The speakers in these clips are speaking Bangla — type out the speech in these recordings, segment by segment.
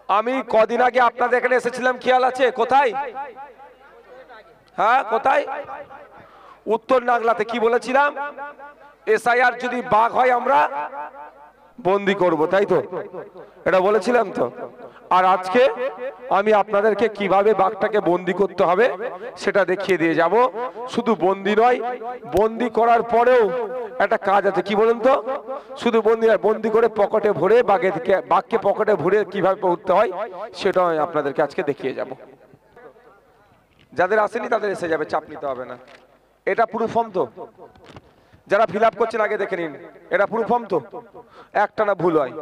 আমি কদিন আগে আপনাদের এখানে এসেছিলাম, খেয়াল আছে? কোথায়? হ্যাঁ, কোথায়? উত্তর নাগলাতে। কি বলেছিলাম? এসআইআর যদি বাঘ হয় আমরা বন্দি করব, তাই তো? এটা বলেছিলাম তো। আর আজকে আমি আপনাদেরকে কিভাবে বাঘটাকে বন্দি করতে হবে সেটা দেখিয়ে দিয়ে যাব। শুধু বন্দি নয়, বন্দি করার পরেও একটা কাজ আছে। কি বলুন তো? শুধু বন্দি নয়, বন্দি করে পকেটে ভরে বাঘকে পকেটে ভরে কিভাবে উঠতে হয় সেটা আমি আপনাদেরকে আজকে দেখিয়ে যাব। যাদের আসেনি তাদের এসে যাবে, চাপ নিতে হবে না। এটা পুরো ফর্ম তো, যারা ফিল আপ করছেন আগে দেখে নিন। এটা পুরো ফর্ম তো, একটা না ভুল হয়।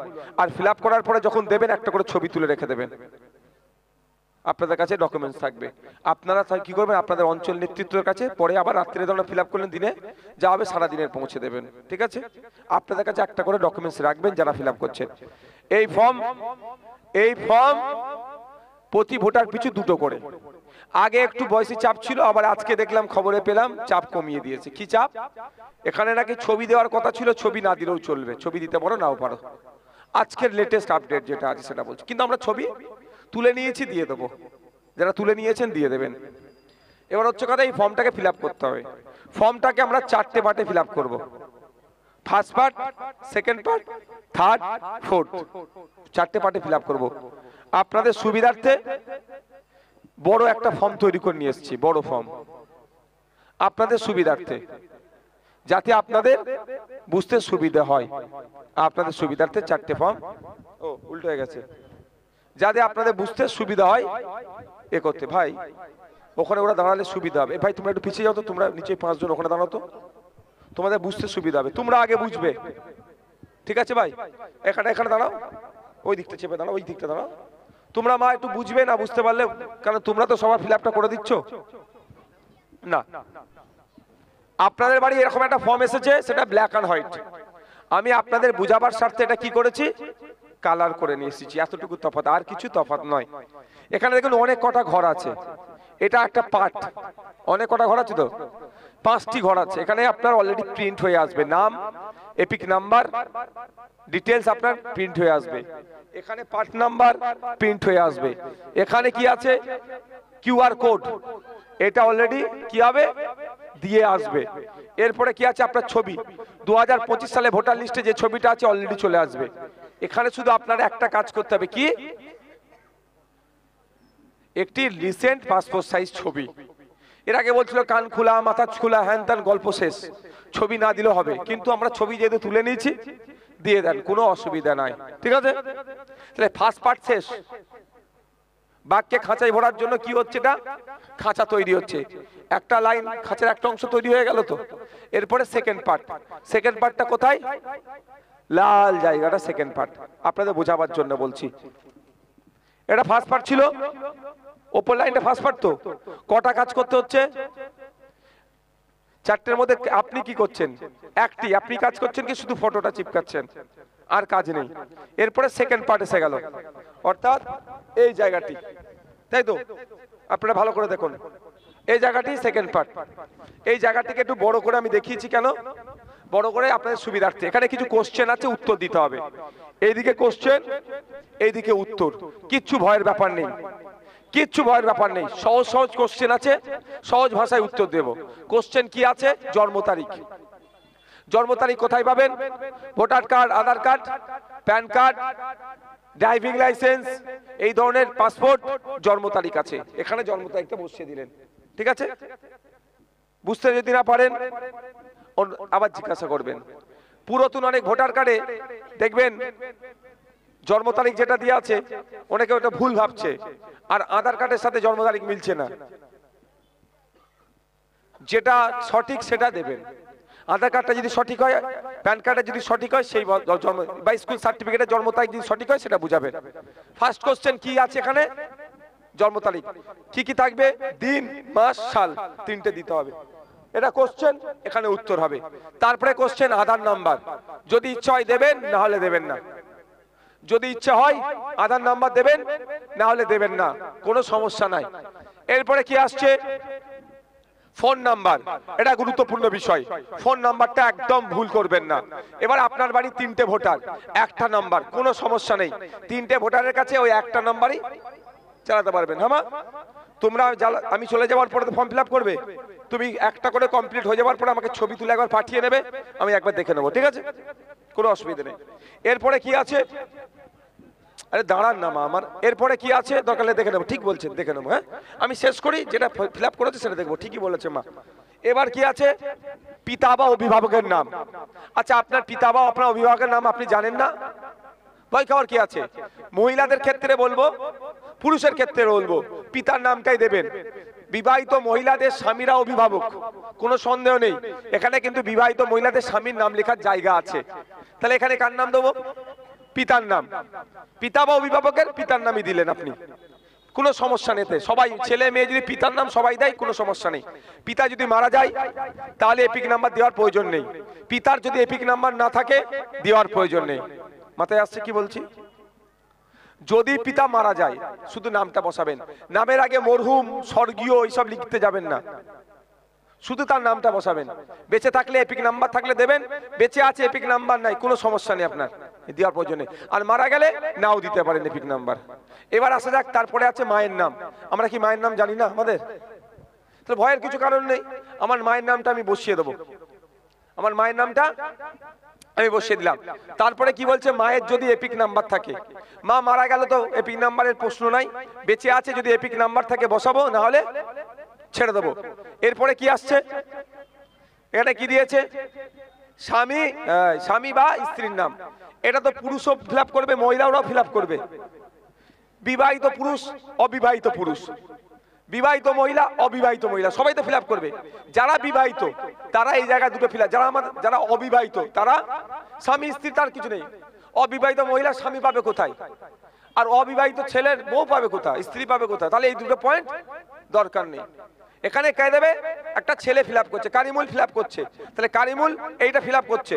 আর ফিল আপ করার পরে যখন দেবেন একটা করে ছবি তুলে রেখে দেবেন, আপনাদের কাছে ডকুমেন্টস থাকবে। আপনারা কি করবেন, আপনাদের অঞ্চল নেতৃত্বের কাছে পরে আবার রাত্রে যখন ফিল আপ করলেন দিনে যা হবে সারা দিনের পৌঁছে দেবেন, ঠিক আছে? আপনাদের কাছে একটা করে ডকুমেন্টস রাখবেন যারা ফিল আপ করছেন। এই ফর্ম প্রতি ভোটার পিছু 2টো করে। আগে একটু বয়সী চাপ ছিল, আবার আজকে দেখলাম খবরে পেলাম চাপ কমিয়ে দিয়েছে। কি চাপ? এখানে নাকি ছবি দেওয়ার কথা ছিল, ছবি না দিলেও চলবে, ছবি দিতে পারো নাও পারো। আজকের লেটেস্ট আপডেট যেটা আছে সেটা বলছি। কিন্তু আমরা ছবি তুলে নিয়েছি, দিয়ে দেবো। যারা তুলে নিয়েছেন দিয়ে দেবেন। এবার হচ্ছে কথা, এই ফর্মটাকে ফিল আপ করতে হবে। ফর্মটাকে আমরা 4টে পার্টে ফিল আপ করবো। First part, second part, third, fourth, 4টে পার্টে ফিল আপ করবো। আপনাদের সুবিধার্থে বড় একটা ফর্ম তৈরি করে নিয়ে এসেছি, বড় ফর্ম আপনাদের সুবিধার্থে, যাতে আপনাদের বুঝতে সুবিধা হয়। আপনাদের সুবিধার্থে 4টে ফর্ম, ও উল্টো হয়ে গেছে, যাতে আপনাদের বুঝতে সুবিধা হয় এ করতে। ভাই ওখানে ওরা দাঁড়ালে সুবিধা হবে। ভাই তোমরা একটু পিছিয়ে যাও তো, তোমরা নিচে 5 জন ওখানে দাঁড়াও তো, তোমাদের বুঝতে সুবিধা হবে। তোমরা আগে বুঝবে, ঠিক আছে ভাই? এখানে দাঁড়াও, ওই দিকটা চেপে দাঁড়াও, ওই দিকটা দাঁড়াও। তোমরা মা একটু বুঝবে না, বুঝতে পারলে, কারণ তোমরা তো সবার ফিল আপটা করে দিচ্ছ না। আপনাদের বাড়ি এরকম একটা ফর্ম এসেছে, সেটা ব্ল্যাক অ্যান্ড হোয়াইট। আমি আপনাদের বুঝাবার স্বার্থে এটা কি করেছি, কালার করে নিয়ে এসেছি। এতটুকু তফাৎ, আর কিছু তফাৎ নয়। এখানে দেখুন অনেক কটা ঘর আছে, এটা একটা পার্ট। অনেক কটা ঘর আছে তো, 5টি ঘর আছে। এখানে আপনার অলরেডি প্রিন্ট হয়ে আসবে, নাম, এপিক নাম্বার, ডিটেলস আপনার প্রিন্ট হয়ে আসবে। এখানে পার্ট নাম্বার প্রিন্ট হয়ে আসবে। এখানে কি আছে, কিউআর কোড, এটা অলরেডি কি হবে, দিয়ে আসবে। এরপরে কি আছে, আপনার ছবি, 2025 সালে ভোটার লিস্টে যে ছবিটা আছে অলরেডি চলে আসবে। এখানে শুধু আপনার একটা কাজ করতে হবে, কি, একটি রিসেন্ট পাসপোর্ট সাইজ ছবি। এর আগে বলছিল কান খোলা, মাথা খোলা, হ্যান ত্যান, গল্প শেষ, ছবি না দিলেও হবে। কিন্তু আমরা ছবি যেহেতু তুলে নিয়েছি, দিয়ে দেন, কোনো অসুবিধা নাই, ঠিক আছে? তাহলে ফার্স্ট পার্ট শেষ। বাঘকে খাঁচায় ভরার জন্য কি হচ্ছে, এটা খাঁচা তৈরি হচ্ছে। একটা লাইন, খাঁচার একটা অংশ তৈরি হয়ে গেল তো। এরপরে সেকেন্ড পার্টটা কোথায়, লাল জায়গাটা সেকেন্ড পার্ট, আপনাদের বোঝাবার জন্য বলছি। এটা ফার্স্ট পার্ট ছিল, ওপর লাইনটা ফার্স্ট পার্ট। তো কটা কাজ করতে হচ্ছে, 4টের মধ্যে আপনি কি করছেন, একটি আপনি কাজ করছেন কি, শুধু ফটোটা চিপকাচ্ছেন, আর কাজ নেই। এরপরে সেকেন্ড পার্ট এসে গেল, অর্থাৎ এই জায়গাটি, তাই তো? আপনারা ভালো করে দেখুন, এই জায়গাটি সেকেন্ড পার্ট। এই জায়গাটিকে একটু বড় করে আমি দেখিয়েছি, কেন বড় করে, আপনাদের সুবিধার্থে। এখানে কিছু কোশ্চেন আছে, উত্তর দিতে হবে। এইদিকে কোশ্চেন, এইদিকে উত্তর। কিচ্ছু ভয়ের ব্যাপার নেই, কিচ্ছু ভয়ের ব্যাপার নেই। সহজ সহজ কোশ্চেন আছে, সহজ ভাষায় উত্তর দেব। কোশ্চেন কি আছে, জন্ম তারিখ। জন্ম তারিখ কোথায় পাবেন, voter card, Aadhaar card, PAN card, driving licence, এই ধরনের পাসপোর্ট, জন্ম তারিখ আছে। এখানে জন্ম তারিখটা বসিয়ে দিলেন, ঠিক আছে? বুঝতে যদি না পারেন আবার জিজ্ঞাসা করবেন। পুরাতন অনেক ভোটার কার্ডে দেখবেন জন্ম তারিখ যেটা দিয়ে আছে, অনেকে ওটা ভুল ভাবছে, আর আধার কার্ডের সাথে জন্ম তারিখ মিলছে না। যেটা সঠিক সেটা দেবেন। আধার কার্ডটা যদি সঠিক হয়, প্যান কার্ডটা যদি সঠিক হয়, সেই জন্ম বা স্কুল সার্টিফিকেটের জন্ম তারিখ যদি সঠিক হয় সেটা বুঝাবেন। ফার্স্ট কোশ্চেন কি আছে এখানে, জন্ম তারিখ। কি কি থাকবে, দিন, মাস, সাল, 3টে দিতে হবে। এটা কোশ্চেন, এখানে উত্তর হবে। তারপরে কোশ্চেন আধার নাম্বার, যদি ইচ্ছা হয় দেবেন, না হলে দেবেন না। যদি ইচ্ছা হয় আধার নাম্বার দেবেন, না হলে দেবেন না, কোনো সমস্যা নাই। এরপরে কি আসছে, ফোন নাম্বার, এটা গুরুত্বপূর্ণ বিষয়। ফোন নাম্বারটা একদম ভুল করবেন না। এবার আপনার বাড়ি 3টে ভোটার, একটা নাম্বার, কোনো সমস্যা নেই। 3টে ভোটারের কাছে ওই একটা নাম্বারই চালাতে পারবেন। হ্যাঁ মা, তোমরা আমি চলে যাওয়ার পরে তো ফর্ম ফিল আপ করবে, তুমি একটা করে কমপ্লিট হয়ে যাওয়ার পরে আমাকে ছবি তুলে একবার পাঠিয়ে নেবে, আমি একবার দেখে নেবো, ঠিক আছে? কোনো অসুবিধা নেই। এরপরে কি আছে? আরে দাঁড়ান না মা আমার, এরপরে কি আছে দরকার হলে দেখে নেবো। ঠিক বলছেন, দেখে নেবো। হ্যাঁ, আমি শেষ করি, যেটা ফিল আপ করেছে সেটা দেখবো। ঠিকই বলেছে মা। এবার কি আছে? পিতা বা অভিভাবকের নাম। আচ্ছা, আপনার পিতা বা আপনার অভিভাবকের নাম আপনি জানেন না? ভয় খাওয়ার কি আছে? মহিলাদের ক্ষেত্রে বলবো, পুরুষের ক্ষেত্রে বলবো, পিতার নামটাই দেবেন। বিবাহিত মহিলাদের স্বামীরা অভিভাবক, কোনো সন্দেহ নেই। এখানে কিন্তু বিবাহিত মহিলাদের স্বামীর নাম লেখার জায়গা আছে। তাহলে এখানে কার নাম দেবো? পিতার নাম। পিতা বা অভিভাবকের পিতার নামই দিলেন আপনি, কোনো সমস্যা নেই। সবাই ছেলে মেয়ে যদি পিতার নাম সবাই দেয়, কোনো সমস্যা নেই। পিতা যদি মারা যায় তাহলে এপিক নাম্বার দেওয়ার প্রয়োজন নেই। পিতার যদি এপিক নাম্বার না থাকে দেওয়ার প্রয়োজন নেই। মাথায় আসছে কি বলছি? যদি পিতা মারা যায় শুধু নামটা বসাবেন, নামের আগে মরহুম, স্বর্গীয় এইসব লিখতে যাবেন না, শুধু তার নামটা বসাবেন। বেঁচে থাকলে এপিক নাম্বার থাকলে দেবেন, বেঁচে আছে এপিক নাম্বার নাই, কোনো সমস্যা নেই, আপনার দেওয়ার প্রয়োজন নেই। আর মারা গেলে নাও দিতে পারেন এপিক নাম্বার। এবার আসা যাক, তারপরে আছে মায়ের নাম। আমরা কি মায়ের নাম জানি না আমাদের? তো ভয়ের কিছু কারণ নেই, আমার মায়ের নামটা আমি বসিয়ে দেবো। আমার মায়ের নামটা আমি বসিয়ে দিলাম। তারপরে কি বলছে? মায়ের যদি এপিক নাম্বার থাকে, মা মারা গেল তো এপিক নাম্বারের প্রশ্ন নাই, বেঁচে আছে যদি এপিক নাম্বার থাকে বসাবো, না হলে ছেড়ে দেবো। এরপরে কি আসছে? এটা কি দিয়েছে? স্বামী, স্বামী বা স্ত্রীর নাম। এটা তো পুরুষও ফিল আপ করবে, মহিলারাও ফিল আপ করবে। বিবাহিত পুরুষ, অবিবাহিত পুরুষ, বিবাহিত মহিলা, অবিবাহিত মহিলা, সবাই তো ফিল আপ করবে। যারা বিবাহিত তারা এই জায়গায় দুটো ফিল আপ, যারা অবিবাহিত তারা স্বামী স্ত্রী, তার কিছু নেই। অবিবাহিত মহিলা স্বামী পাবে কোথায়? আর অবিবাহিত ছেলের বউ পাবে কোথায়? স্ত্রী পাবে কোথায়? তাহলে এই দুটো পয়েন্ট দরকার নেই। এখানে কে দেবে? একটা ছেলে ফিল আপ করছে, কারিমুল ফিল আপ করছে, তাহলে কারিমুল এইটা ফিল আপ করছে,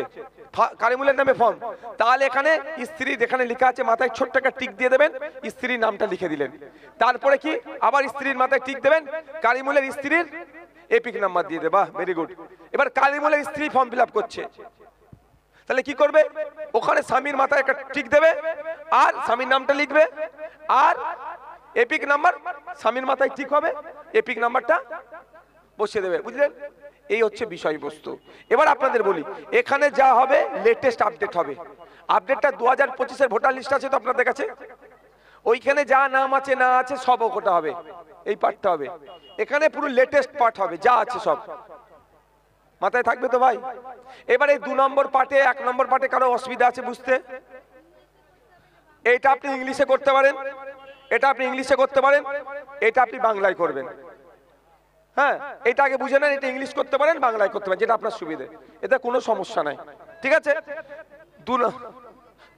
কারিমুলের নামে ফর্ম। তাহলে এখানে স্ত্রী যেখানে লেখা আছে মাথায় ছোট্ট একটা টিক দিয়ে দেবেন, স্ত্রীর নামটা লিখে দিলেন। তারপরে কি আবার স্ত্রীর মাথায় টিক দেবেন, কারিমুলের স্ত্রীর এপিক নাম্বার দিয়ে দেবা। Very good. এবার কারিমুলের স্ত্রী ফর্ম ফিল আপ করছে, তাহলে কি করবে? ওখানে স্বামীর মাথায় একটা টিক দেবে আর স্বামীর নামটা লিখবে, আর এপিক নাম্বার স্বামীর মাথায় ঠিক হবে, এপিক নাম্বারটা বসিয়ে দেবে। বুঝলেন? এই হচ্ছে বিষয়বস্তু। এবার আপনাদের বলি, এখানে যা হবে লেটেস্ট আপডেট হবে। আপডেটটা 2025-এর ভোটার লিস্ট আছে তো আপনাদের কাছে, ওইখানে যা নাম আছে না আছে সব ওটা হবে, এই পার্টটা হবে। এখানে পুরো লেটেস্ট পার্ট হবে, যা আছে সব মাথায় থাকবে তো ভাই? এবার এই 2 নম্বর পার্টে, 1 নম্বর পার্টে কারো অসুবিধা আছে বুঝতে? এটা আপনি ইংলিশে করতে পারেন, এটা আপনি ইংলিশে করতে পারেন, এটা আপনি বাংলায় করবেন। হ্যাঁ, এটা আগে বুঝে নেন, এটা ইংলিশ করতে পারেন, বাংলায় করতে পারেন, যেটা আপনার সুবিধে, এতে কোনো সমস্যা নাই। ঠিক আছে?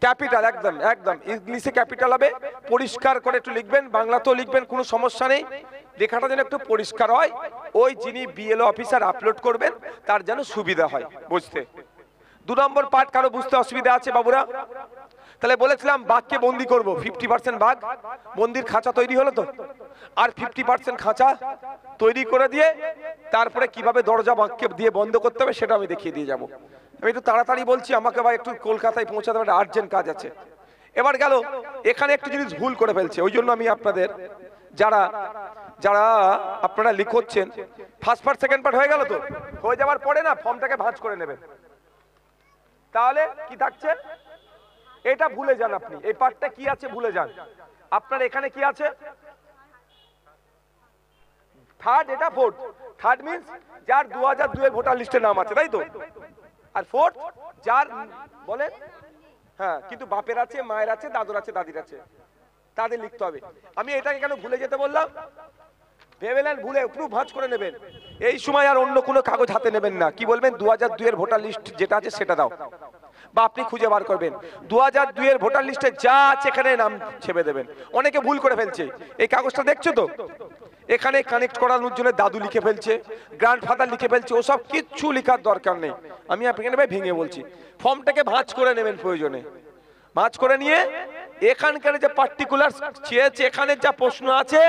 ক্যাপিটাল একদম একদম ইংলিশে ক্যাপিটাল হবে, পরিষ্কার করে একটু লিখবেন, বাংলাতেও লিখবেন, কোনো সমস্যা নেই। লেখাটা যেন একটু পরিষ্কার হয়, ওই যিনি বিএলও অফিসার আপলোড করবেন তার যেন সুবিধা হয় বুঝতে। 2 নম্বর পার্ট কারো বুঝতে অসুবিধা আছে বাবুরা? তাহলে বলেছিলাম বাঘকে বন্দি করব, 50% বাঘ বন্দির খাঁচা তৈরি হলো তো, আর 50% খাঁচা তৈরি করে দিয়ে তারপরে কিভাবে দরজা বাঘকে দিয়ে বন্ধ করতে হবে সেটা আমি দেখিয়ে দিয়ে যাব। আমি একটু তাড়াতাড়ি বলছি, আমাকে ভাই একটু কলকাতায় পৌঁছাতে হবে, আর্জেন্ট কাজ আছে। এবার গেল, এখানে একটু জিনিস ভুল করে ফেলছে, ওই জন্য আমি আপনাদের যারা যারা আপনারা লিখছেন, ফার্স্ট পার্ট সেকেন্ড পার্ট হয়ে গেল তো, হয়ে যাওয়ার পরে না ফর্মটাকে ভাঁজ করে নেবেন, তাহলে কি থাকছে এটা ভুলে যান আপনি, এই পার্টটা কি আছে ভুলে যান। আপনার এখানে কি আছে? থার্ড, এটা ফোর্থ। থার্ড মিন্স যার 2002 এর ভোটার লিস্টে নাম আছে, তাই তো? আর ফোর্থ যার বলেন, হ্যাঁ, কিন্তু বাপের আছে, মায়ের আছে, দাদুর আছে, দাদির আছে, তাদের লিখতে হবে। আমি এটাকে কেন ভুলে যেতে বললাম? ভেবেলেন ভুলে পুরো ভাঁজ করে নেবেন, এই সময় আর অন্য কোনো কাগজ হাতে নেবেন না। কি বলবেন? 2002 এর ভোটার লিস্ট যেটা আছে সেটা দাও, বা আপনি খুঁজে বার করবেন 2002 এর ভোটার লিস্টে যা আছে এখানে নাম ছেপে দেবেন। অনেকে ভুল করে ফেলছে, এই কাগজটা দেখছো তো, এখানে কানেক্ট করানোর জন্য দাদু লিখে ফেলছে, গ্র্যান্ডফাদার লিখে ফেলছে, ওসব কিচ্ছু লেখার দরকার নেই। আমি আপনাকে ভাই ভেঙে বলছি, ফর্মটাকে ভাঁজ করে নেবেন প্রয়োজনে, ভাঁজ করে নিয়ে এখানকার যে পার্টিকুলার চেয়েছে, এখানে যা প্রশ্ন আছে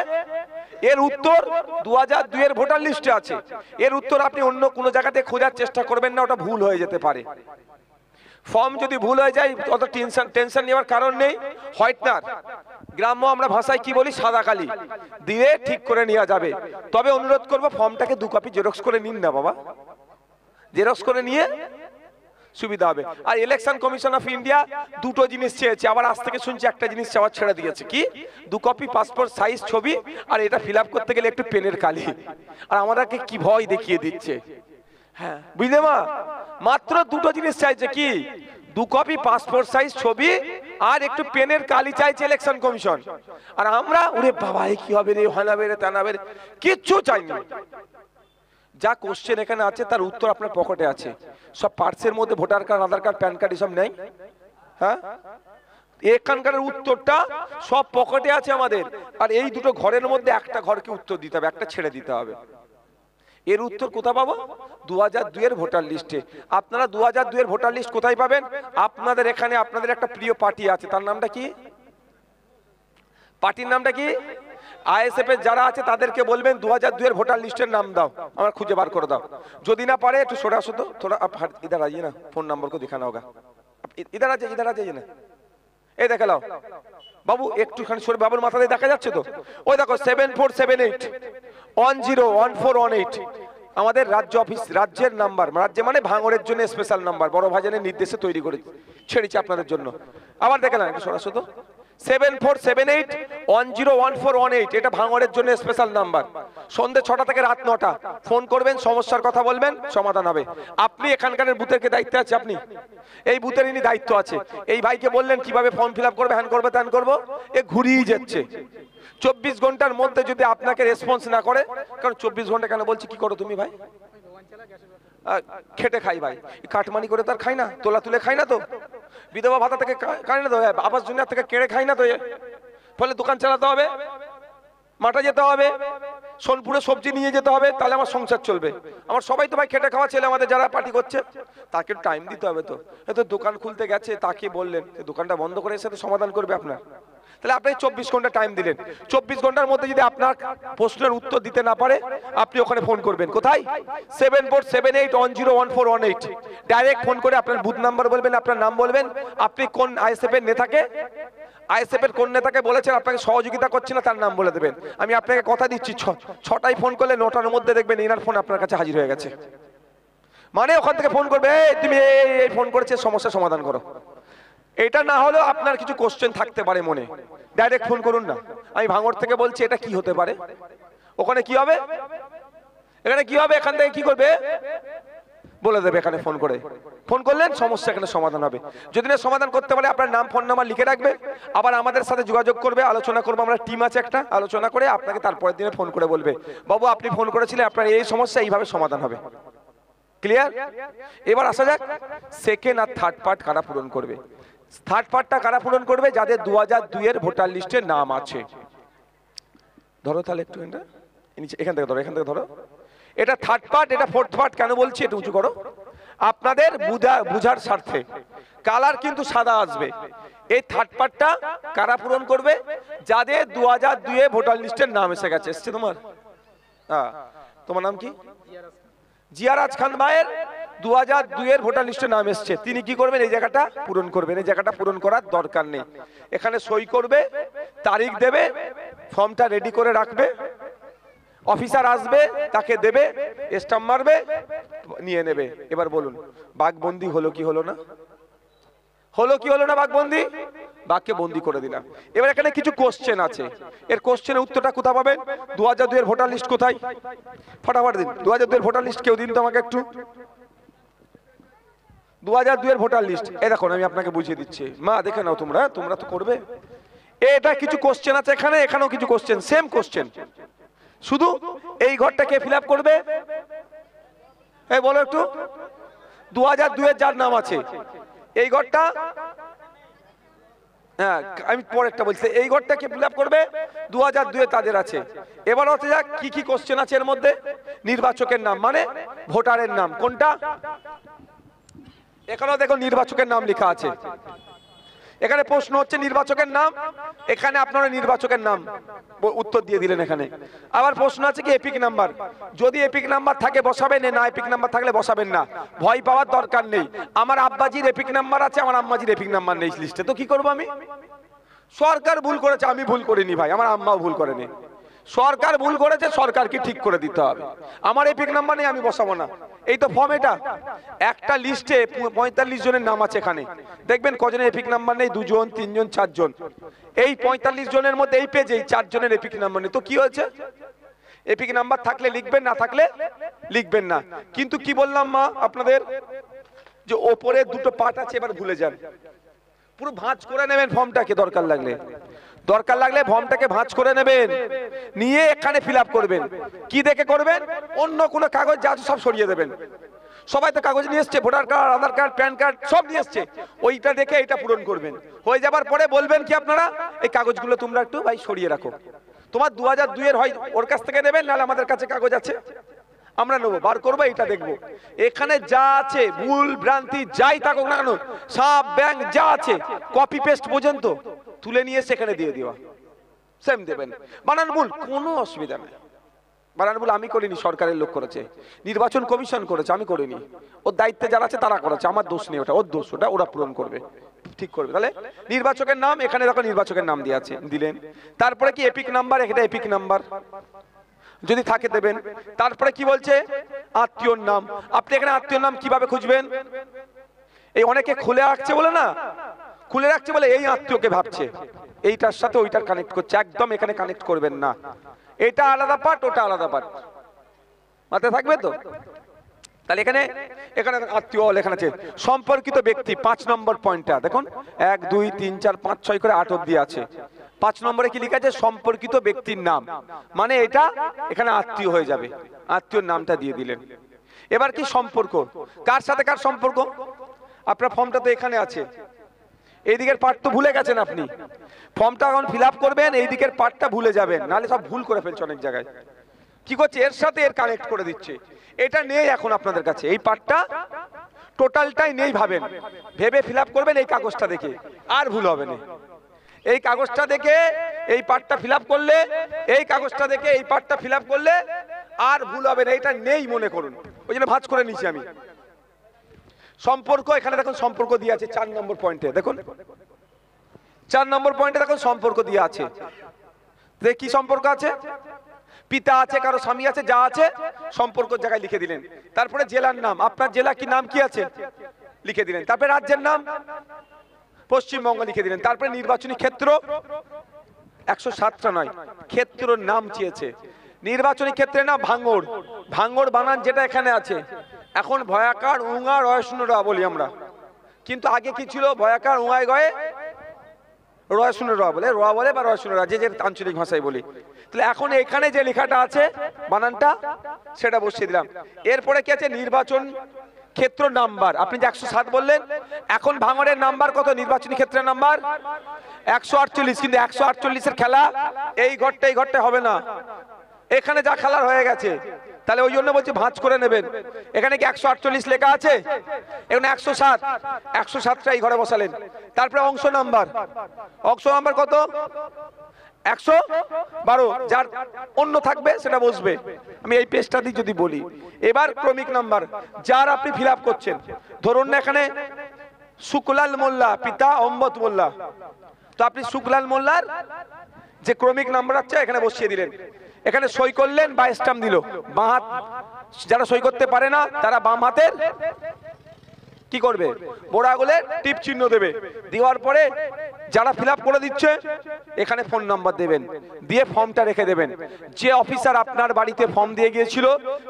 এর উত্তর 2002 এর ভোটার লিস্টে আছে। এর উত্তর আপনি অন্য কোনো জায়গাতে খোঁজার চেষ্টা করবেন না, ওটা ভুল হয়ে যেতে পারে। ফর্ম যদি ভুল হয়ে যায় অত টেনশন নেওয়ার কারণ নেই। হোয়াইটনার, গ্রাম্য আমরা ভাষায় কি বলি, সাদা কালি দিয়ে ঠিক করে নেওয়া যাবে। তবে অনুরোধ করব ফর্মটাকে 2 কপি জেরক্স করে নিন না বাবা, জেরক্স করে নিয়ে সুবিধা হবে। আর ইলেকশন কমিশন অফ ইন্ডিয়া দুটো জিনিস চেয়েছে, আবার আজ থেকে শুনছি একটা জিনিস চাওয়া ছেড়ে দিয়েছে। কি? 2 কপি পাসপোর্ট সাইজ ছবি, আর এটা ফিল আপ করতে গেলে একটু পেনের কালি। আর আমাদেরকে কি ভয় দেখিয়ে দিচ্ছে। হ্যাঁ বুঝলে মা, মাত্র দুটো জিনিস চাইছে। কি? 2 কপি পাসপোর্ট সাইজ ছবি আর একটু পেনের কালি চাইছে ইলেকশন কমিশন। আর আমরা ওরে বাবা কি হবে রে, হানাবে রে, তানাবে রে, কিচ্ছু চাইনি। যা কোশ্চেন এখানে আছে তার উত্তর আপনার পকেটে আছে। সব পার্সের মধ্যে voter card, Aadhaar card, PAN card এসব নেই। হ্যাঁ, এখানকার উত্তরটা সব পকেটে আছে আমাদের। আর এই দুটো ঘরের মধ্যে একটা ঘরকে উত্তর দিতে হবে, একটা ছেড়ে দিতে হবে। এর উত্তর কোথায় পাবো? 2002 এর ভোটার লিস্টে। আপনারা 2002 এর ভোটার লিস্ট কোথায় পাবেন? আপনাদের এখানে আপনাদের একটা প্রিয় পার্টি আছে, তার নামটা কি? পার্টির নামটা কি? আইএসএফ এর যারা আছে তাদেরকে বলবেন 2002 এর ভোটার লিস্টের নাম দাও, আমার খুঁজে বার করে দাও। যদি না পারে একটু সরে আসো তো, थोड़ा आप इधर आइए ना, फोन नंबर को दिखाना होगा। इधर आ जाइए, इधर आ जाइए ना। এই দেখে নাও বাবু, একটুখানি সরে, বাবুর মাথাতে দেখা যাচ্ছে তো? ওই দেখো 7478101418 আমাদের রাজ্য অফিস, রাজ্যের নাম্বার, রাজ্য মানে ভাঙড়ের জন্য স্পেশাল নাম্বার, বড় ভাইজানের নির্দেশে তৈরি করে ছেড়েছি আপনাদের জন্য। আবার দেখে না, একটু সরে আসো তো। 7478101418 এটা ভাঙড়ের জন্য স্পেশাল নাম্বার। সন্ধ্যে 6টা থেকে রাত 9টা ফোন করবেন, সমস্যার কথা বলবেন, সমাধান হবে। আপনি এখানকার বুথের কে দায়িত্বে আছে, আপনি এই বুথের ইনি দায়িত্ব আছে। এই ভাইকে বললেন কিভাবে ফর্ম ফিল আপ করবে, হ্যান করবে, ত্যান করবো, এ ঘুরিয়ে যাচ্ছে। 24 ঘন্টার মধ্যে যদি আপনাকে রেসপন্স না করে, কারণ 24 ঘন্টা কেন বলছি, কি করো তুমি ভাই? খেটে খাই ভাই, কাটমানি করে তার খাই না, তোলা তুলে খাই না তো, বিধবা ভাতা থেকে খাই না তো, আবাস যোজনা থেকে কেড়ে খাই না তো, ফলে দোকান চালাতে হবে, মাঠে যেতে হবে, সোনপুরে সবজি নিয়ে যেতে হবে, তাহলে আমার সংসার চলবে। আমার সবাই তো ভাই খেটে খাওয়া ছেলে, আমাদের যারা পার্টি করছে তাকে টাইম দিতে হবে। তো হয়তো দোকান খুলতে গেছে, তাকে বললেন দোকানটা বন্ধ করে এসে তো সমাধান করবে আপনার, তাহলে আপনি 24 ঘন্টা টাইম দিলেন। 24 ঘন্টার মধ্যে যদি আপনার প্রশ্নের উত্তর দিতে না পারে, আপনি ওখানে ফোন করবেন। কোথায়? 7478101418 ডাইরেক্ট ফোন করে আপনার বুথ নাম্বার বলবেন, আপনার নাম বলবেন, আপনি কোন আইএসএফ এর নেতাকে, আইএসএফ এর কোন নেতাকে বলেছেন আপনাকে সহযোগিতা করছে না, তার নাম বলে দেবেন। আমি আপনাকে কথা দিচ্ছি, 6টায় ফোন করলে 9টার মধ্যে দেখবেন এনার ফোন আপনার কাছে হাজির হয়ে গেছে। মানে ওখান থেকে ফোন করবে, তুমি এই ফোন করেছে, সমস্যার সমাধান করো। এটা না হলেও আপনার কিছু কোশ্চেন থাকতে পারে মনে, ডাইরেক্ট ফোন করুন না। আমি ভাঙড় থেকে বলছি, এটা কি হতে পারে, ওখানে কি হবে, এখানে কি হবে, এখান থেকে কি করবে বলে দেবে। এখানে ফোন করে, ফোন করলেন সমস্যা এখানে সমাধান হবে। যদি না সমাধান করতে পারে, আপনার নাম ফোন নাম্বার লিখে রাখবে, আবার আমাদের সাথে যোগাযোগ করবে, আলোচনা করবো। আমরা টিম আছে একটা, আলোচনা করে আপনাকে তারপরের দিনে ফোন করে বলবে, বাবু আপনি ফোন করেছিলেন, আপনার এই সমস্যা এইভাবে সমাধান হবে। ক্লিয়ার? এবার আসা যাক সেকেন্ড আর থার্ড পার্ট কারা পূরণ করবে। থার্ড পার্টটা কারা পূরণ করবে? যাদের 2002 এর ভোটার লিস্টে নাম আছে। ধরো তাহলে একটু এখান থেকে ধরো, এখান থেকে ধরো। এটা থার্ড পার্ট, এটা ফোর্থ পার্ট। কেন বলছি, এটা উঁচু করো আপনাদের বুঝার স্বার্থে। কালার কিন্তু সাদা আসবে। এই থার্ড পার্টটা কারা পূরণ করবে? যাদের 2002 এ ভোটার লিস্টের নাম এসে গেছে। এসছে তোমার? হ্যাঁ, তোমার নাম কি? জিয়ারাজ খান ভাইয়ের 2002 এর ভোটার লিস্টে নাম এসছে। তিনি কি করবেন? এই জায়গাটা পূরণ করবেন। এই জায়গাটা পূরণ করার দরকার নেই, এখানে সই করবে, তারিখ দেবে, ফর্মটা রেডি করে রাখবে, অফিসার আসবে, তাকে দেবে, স্টাম্প মারবে, নিয়ে নেবে। এবার বলুন, বাঘবন্দি হলো কি হলো না? হলো কি হলো না বাঘবন্দি? বাঘকে বন্দি করে দিলাম। এবার এখানে কিছু কোশ্চেন আছে, এর কোশ্চেনের উত্তরটা কোথায় পাবেন? 2002 এর ভোটার লিস্ট কোথায়? ফটাফট দিন 2002 এর ভোটার লিস্ট, কেউ দিন তো আমাকে একটু। 2002 এর ভোটার লিস্ট, এই দেখুন আমি আপনাকে বুঝিয়ে দিচ্ছি, মা দেখে নাও, তোমরা তো করবে। এটা কিছু কোশ্চেন আছে এখানে, এখানেও কিছু কোশ্চেন, সেম কোশ্চেন, শুধু এই ঘরটা কে ফিল আপ করবে? এই বলো একটু। 2002 এর যার নাম আছে এই ঘরটা, হ্যাঁ আমি পরেরটা বলছি, এই ঘরটা কে ফিল আপ করবে? 2002 এ তাদের আছে। এবার হচ্ছে যাক কি কি কোশ্চেন আছে এর মধ্যে। নির্বাচকের নাম মানে ভোটারের নাম কোনটা? এখানেও দেখো নির্বাচকের নাম লেখা আছে। এখানে প্রশ্ন হচ্ছে নির্বাচকের নাম, এখানে আপনারা নির্বাচকের নাম উত্তর দিয়ে দিলেন। এখানে আবার প্রশ্ন আছে কি এপিক নাম্বার, যদি এপিক নাম্বার থাকে বসাবেন, না এপিক নাম্বার থাকলে বসাবেন না। ভয় পাওয়ার দরকার নেই। আমার আব্বাজির এপিক নাম্বার আছে, আমার আম্মাজির এপিক নাম্বার নেই লিস্টে, তো কি করবো আমি? সরকার ভুল করেছে, আমি ভুল করিনি ভাই, আমার আম্মাও ভুল করেনি। সরকার ভুল করেছে, সরকারকে ঠিক করে দিতে হবে। আমার এপিক নাম্বার নেই, আমি বসাবো না। এই তো ফর্ম। এটা একটা লিস্টে 45 জনের নাম আছে। এখানে দেখবেন কজনের এপিক নাম্বার নেই, 2 জন 3 জন 4 জন। এই 45 জনের মধ্যে এই পেজে 4 জনের এপিক নাম্বার নেই, তো কি হয়েছে? এপিক নাম্বার থাকলে লিখবেন, না থাকলে লিখবেন না। কিন্তু কি বললাম মা আপনাদের, যে ওপরে দুটো পার্ট আছে, এবার ভুলে যান, পুরো ভাঁজ করে নেবেন ফর্মটাকে। দরকার লাগলে ফর্মটাকে ভাঁজ করে নেবেন, নিয়ে এখানে ফিল আপ করবেন। কি দেখে করবেন? অন্য কোনো কাগজ যা আছে সব সরিয়ে দেবেন। সবাই তো কাগজ নিয়ে এসছে, voter card, Aadhaar card, PAN card সব নিয়ে এসছে, ওইটা দেখে এটা পূরণ করবেন। হয়ে যাবার পরে বলবেন কি আপনারা, এই কাগজগুলো তোমরা একটু ভাই সরিয়ে রাখো। তোমার 2002 এর হয় ওর কাছ থেকে নেবেন, নাহলে আমাদের কাছে কাগজ আছে, আমরা নেবো, বার করবো, এটা দেখবো। এখানে যা আছে ভুল ভ্রান্তি যাই থাকুক না কেন, সব ব্যাংক যা আছে কপি পেস্ট পর্যন্ত তুলে নিয়ে সেখানে দিয়ে দেওয়া, সেম দেবেন। বানান ভুল কোনো অসুবিধা নেই। বানান ভুল আমি করিনি, সরকারের লোক করেছে, নির্বাচন কমিশন করেছে, আমি করিনি। ওর দায়িত্বে যারা আছে তারা করেছে, আমার দোষ নেই, ওটা ওর দোষ, ওটা ওরা পূরণ করবে, ঠিক করবে। তাহলে নির্বাচকের নাম, এখানে দেখো নির্বাচকের নাম দিয়ে আছে, দিলেন। তারপরে কি এপিক নাম্বার, এটা এপিক নাম্বার যদি থাকে দেবেন। তারপরে কি বলছে, আত্মীয়র নাম। আপনি এখানে আত্মীয়র নাম কিভাবে খুঁজবেন? এই অনেকে খুলে রাখছে বলে না, খুলে রাখছে বলে এই আত্মীয়কে ভাবছে, এইটার সাথে ওইটার কানেক্ট করছে, একদম এখানে কানেক্ট করবেন না। এটা আলাদা পার্ট, ওটা আলাদা পার্ট, মাথায় থাকবে তো। তাহলে এখানে আত্মীয় লেখা আছে। সম্পর্কিত ব্যক্তি 5 নম্বর পয়েন্টটা দেখুন, 1 2 3 4 5 6 করে 8 অবধি আছে। 5 নম্বরে কি লেখা আছে? সম্পর্কিত ব্যক্তির নাম, মানে এটা এখানে আত্মীয় হয়ে যাবে, আত্মীয়র নামটা দিয়ে দিলেন। এবার কি সম্পর্ক, কার সাথে কার সম্পর্ক? আপনার ফর্মটা তো এখানে আছে, এই দিকের পার্ট তো ভুলে গেছেন আপনি। ফর্মটা যখন ফিল আপ করবেন এই দিকের পার্টটা ভুলে যাবেন, নাহলে সব ভুল করে ফেলছে অনেক জায়গায়। কি করছে, এর সাথে এর কানেক্ট করে দিচ্ছে, এটা নেই এখন আপনাদের কাছে, এই পার্টটা টোটালটাই নেই। ভাবেন, ভেবে ফিল আপ করবেন এই কাগজটা দেখে, আর ভুল হবে না। এই কাগজটা দেখে এই পার্টটা ফিল আপ করলে, এই কাগজটা দেখে এই পার্টটা ফিল আপ করলে আর ভুল হবে না, এটা নেই মনে করুন, ওই জন্য ভাঁজ করে নিয়েছি আমি। সম্পর্ক, এখানে দেখুন সম্পর্ক দিয়ে আছে 4 নম্বর পয়েন্টে, দেখুন 4 নম্বর পয়েন্টে দেখুন সম্পর্ক দিয়ে আছে। কি সম্পর্ক আছে? পিতা আছে, কারো স্বামী আছে, যা আছে সম্পর্ক জায়গায় লিখে দিলেন। তারপরে জেলার নাম, আপনার জেলা কি নাম কি আছে লিখে দিলেন। তারপরে রাজ্যের নাম পশ্চিমবঙ্গ লিখে দিলেন। তারপরে নির্বাচনী ক্ষেত্র, 107টা নয়, ক্ষেত্রর নাম চেয়েছে। নির্বাচনী ক্ষেত্রে না ভাঙড়, ভাঙড় বানান যেটা এখানে আছে, এখন ভয়াকার উঙা রয়শূন্য বলি আমরা, কিন্তু আগে কি ছিল? ভয়াকার উঙায় গয়ে রয়শূন্য বলে, বলে বা রয়শূন্য, যে যে আঞ্চলিক ভাষায় বলি। তাহলে এখন এখানে যে লেখাটা আছে বানানটা সেটা বসিয়ে দিলাম। এরপরে কি আছে? নির্বাচন ক্ষেত্র নাম্বার, আপনি যে 107 বললেন, এখন ভাঙড়ের নাম্বার কত? নির্বাচনী ক্ষেত্রের নাম্বার 148, কিন্তু 148 এর খেলা এই ঘরটা হবে না, এখানে যা খেলার হয়ে গেছে। তাহলে ওই জন্য বলছি ভাঁজ করে নেবেন। এখানে কি 148 লেখা আছে? এখানে 107, 107টা এই ঘরে বসালেন। তারপরে অংশ নাম্বার, অংশ নাম্বার কত? 112, যার অন্য থাকবে সেটা বসবে। আমি এই পেজটা দিয়ে যদি বলি, এবার ক্রমিক নাম্বার, যার আপনি ফিল আপ করছেন, ধরুন না এখানে শুকলাল মোল্লা, পিতা অম্বত মোল্লা, তো আপনি শুকলাল মোল্লার যে ক্রমিক নাম্বার আছে এখানে বসিয়ে দিলেন। এখানে সই করলেন বা স্ট্যাম্প দিল, বাঁ হাত, যারা সই করতে পারে না তারা বাম হাতের কি করবে? বড় আঙুলের টিপ চিহ্ন দেবে। দেওয়ার পরে যারা ফিল আপ করে দিচ্ছে এখানে ফোন নাম্বার দেবেন, দিয়ে ফর্মটা রেখে দেবেন। যে অফিসার আপনার বাড়িতে ফর্ম দিয়ে গিয়েছিল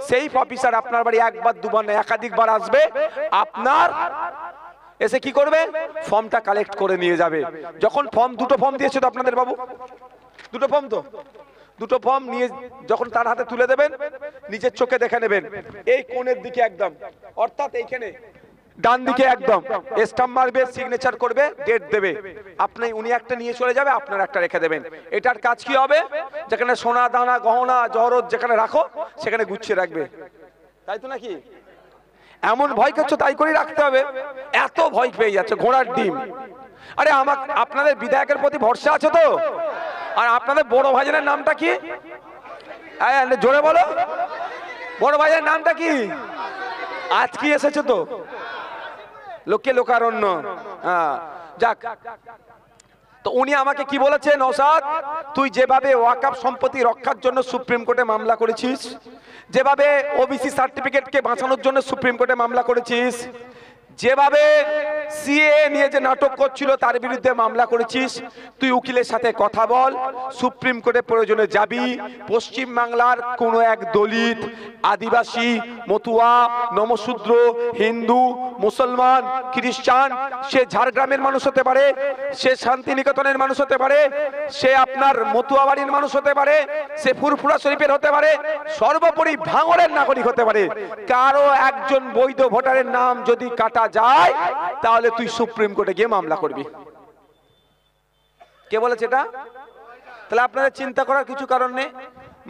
সেই অফিসার আপনার বাড়ি একবার দুবার না একাধিকবার আসবে, আপনার এসে কি করবে? ফর্মটা কালেক্ট করে নিয়ে যাবে। যখন ফর্ম, দুটো ফর্ম দিয়েছে তো আপনাদের বাবু, দুটো ফর্ম, তো দুটো ফর্ম নিয়ে যখন তার হাতে তুলে দেবেন, নিজের চোখে দেখে নেবেন এই কোণের দিকে একদম, অর্থাৎ এইখানে ডান দিকে একদম স্ট্যাম্প মারবে, সিগনেচার করবে, ডেট দেবে। আপনি, উনি একটা নিয়ে চলে যাবে, আপনার একটা রেখে দেবেন। এটার কাজ কি হবে? যেখানে সোনা দানা গহনা জহরত যেখানে রাখো সেখানে গুছিয়ে রাখবে, তাই তো নাকি? এমন ভয় করছো তাই করে রাখতে হবে, এত ভয় পেয়ে যাচ্ছে, ঘোড়ার ডিম। আরে আমার আপনাদের বিধায়কের প্রতি ভরসা আছে তো? আর আপনাদের বড় ভাইজানের নামটা কি? জোরে বলো, বড় ভাইজানের নামটা কি? আজ কি এসেছে তো, লোকে লোকারণ্য। হ্যাঁ, যাক। তো উনি আমাকে কি বলেছে, নওশাদ তুই যেভাবে ওয়াকফ সম্পত্তি রক্ষার জন্য সুপ্রিম কোর্টে মামলা করেছিস, যেভাবে ওবিসি সার্টিফিকেটকে বাঁচানোর জন্য সুপ্রিম কোর্টে মামলা করেছিস, যেভাবে সিএ নিয়ে যে নাটক করছিল তার বিরুদ্ধে মামলা করেছিস, তুই উকিলের সাথে কথা বল, সুপ্রিম কোর্টে প্রয়োজনে যাবি। পশ্চিম বাংলার কোনো এক দলিত, আদিবাসী, মতুয়া, নমশূদ্র, হিন্দু, মুসলমান, খ্রিস্টান, সে ঝাড়গ্রামের মানুষ হতে পারে, সে শান্তিনিকেতনের মানুষ হতে পারে, সে আপনার মতুয়া বাড়ির মানুষ হতে পারে, সে ফুরফুরা শরীফের হতে পারে, সর্বোপরি ভাঙড়ের নাগরিক হতে পারে, কারো একজন বৈধ ভোটারের নাম যদি কাটা যায় তাহলে তুই সুপ্রিম কোর্টে গিয়ে মামলা করবি। কে বলেছে এটা? তাহলে আপনাদের চিন্তা করার কিছু কারণ নেই।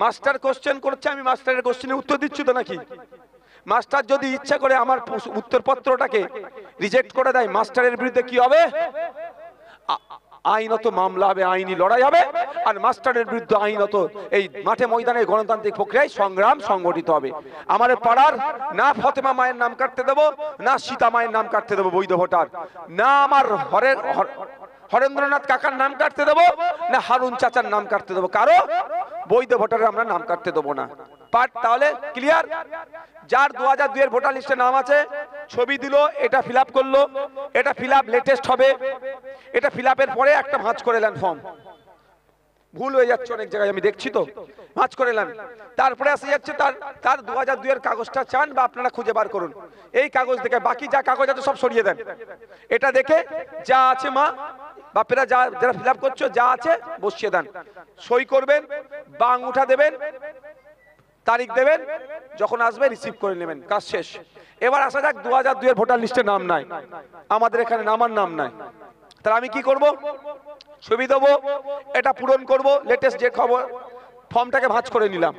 মাস্টার কোশ্চেন করছে, আমি মাস্টারের কোশ্চেনের উত্তর দিচ্ছি তো নাকি? মাস্টার যদি ইচ্ছা করে আমার উত্তরপত্রটাকে রিজেক্ট করে দেয়, মাস্টারের বিরুদ্ধে কি হবে? আইনত মামলা হবে, আইনি লড়াই হবে, আর মাস্টারের বিরুদ্ধে আইনত এই মাঠে ময়দানে গণতান্ত্রিক প্রক্রিয়ায় সংগ্রাম সংগঠিত হবে। আমার পাড়ার না ফতেমা মায়ের নাম কাটতে দেবো, না সীতা মায়ের নাম কাটতে দেবো বৈধ ভোটার, না আমার হরেন্দ্রনাথ কাকার নাম কাটতে দেবো, না হারুন চাচার নাম কাটতে দেবো, কারো বৈধ ভোটারের আমরা নাম কাটতে দেবো না। পার্ট তাহলে ক্লিয়ার? যার 2002 এর ভোটার লিস্টে নাম আছে, ছবি দিল, এটা ফিল আপ করলো, এটা ফিল আপ লেটেস্ট হবে, এটা ফিল আপের পরে একটা ভাঁজ করে নেন ফর্ম, ভুল হয়ে যাচ্ছে অনেক জায়গায় আমি দেখছি তো, ভাঁজ করে নেন। তারপরে আসে যাচ্ছে তার 2002 এর কাগজটা চান বা আপনারা খুঁজে বার করুন, এই কাগজ দেখে বাকি যা কাগজ আছে সব সরিয়ে দেন। এটা দেখে যা আছে মা বাপেরা যারা ফিল আপ করছো যা আছে বসিয়ে দেন, সই করবেন বা আঙুঠা দেবেন, তারিখ দেবেন, যখন আসবে রিসিভ করে নেবেন, কাজ শেষ। এবার আসা যাক 2002 এর ভোটার লিস্টে নাম নাই, আমাদের এখানে আমার নাম নাই, তাহলে আমি কি করব? ছবি দেবো, এটা পূরণ করব, লেটেস্ট যে খবর, ফর্মটাকে ভাঁজ করে নিলাম।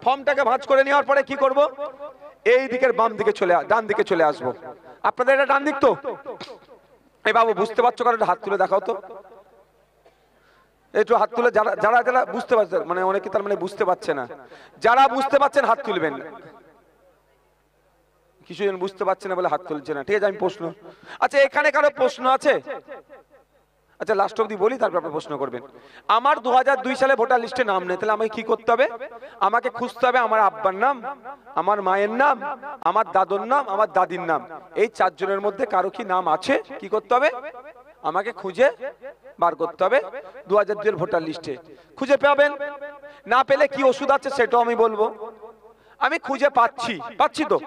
ফর্মটাকে ভাঁজ করে নেওয়ার পরে কি করব? এই দিকের বাম দিকে ডান দিকে চলে আসবো। আপনাদের এটা ডান দিক তো? এই বাবু বুঝতে পারছো কারণ হাত তুলে দেখাও তো, একটু হাত তুলে, যারা যারা বুঝতে পারছে, মানে অনেকে তার মানে বুঝতে পারছে না, যারা বুঝতে পারছেন হাত তুলবেন। কিছু জন বুঝতে পারছে না বলে হাত তুলছে না, ঠিক আছে? আমি প্রশ্ন, আচ্ছা এখানে কারো প্রশ্ন আছে? আচ্ছা লাস্ট অবধি বলি, তারপর আপনি প্রশ্ন করবেন। আমার 2002 সালে ভোটার লিস্টে নাম নেই, তাহলে আমাকে কি করতে হবে? আমাকে খুঁজতে হবে আমার আব্বার নাম, আমার মায়ের নাম, আমার দাদুর নাম, আমার দাদির নাম, এই 4 জনের মধ্যে কারো কি নাম আছে? কি করতে হবে? আমাকে খুঁজে বার করতে হবে 2002 এর ভোটার লিস্টে। খুঁজে পাবেন, না পেলে কি ওষুধ আছে সেটাও আমি বলবো। আমি খুঁজে পাচ্ছি তো,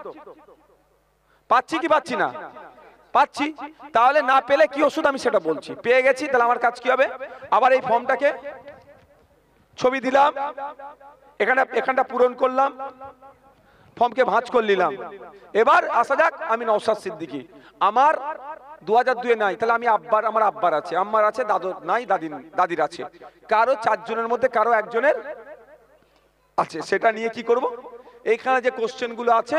পাচ্ছি কি পাচ্ছি না? পাচ্ছি। তাহলে না পেলে কি ওষুধ আমি সেটা বলছি। পেয়ে গেছি, তাহলে আমার কাজ কি হবে? আবার এই ফর্মটাকে ছবি দিলাম, এখানটা পূরণ করলাম, ফর্মকে ভাঁজ করে নিলাম। এবার আসা যাক, আমি নওশাদ সিদ্দিকী, আমার 2002 নাই, তাহলে আমি আমার আব্বার আছে, আম্মার আছে, দাদুর নাই, দাদির আছে, কারো 4 জনের মধ্যে কারো একজনের আছে, সেটা নিয়ে কি করব? এইখানে যে কোশ্চেন গুলো আছে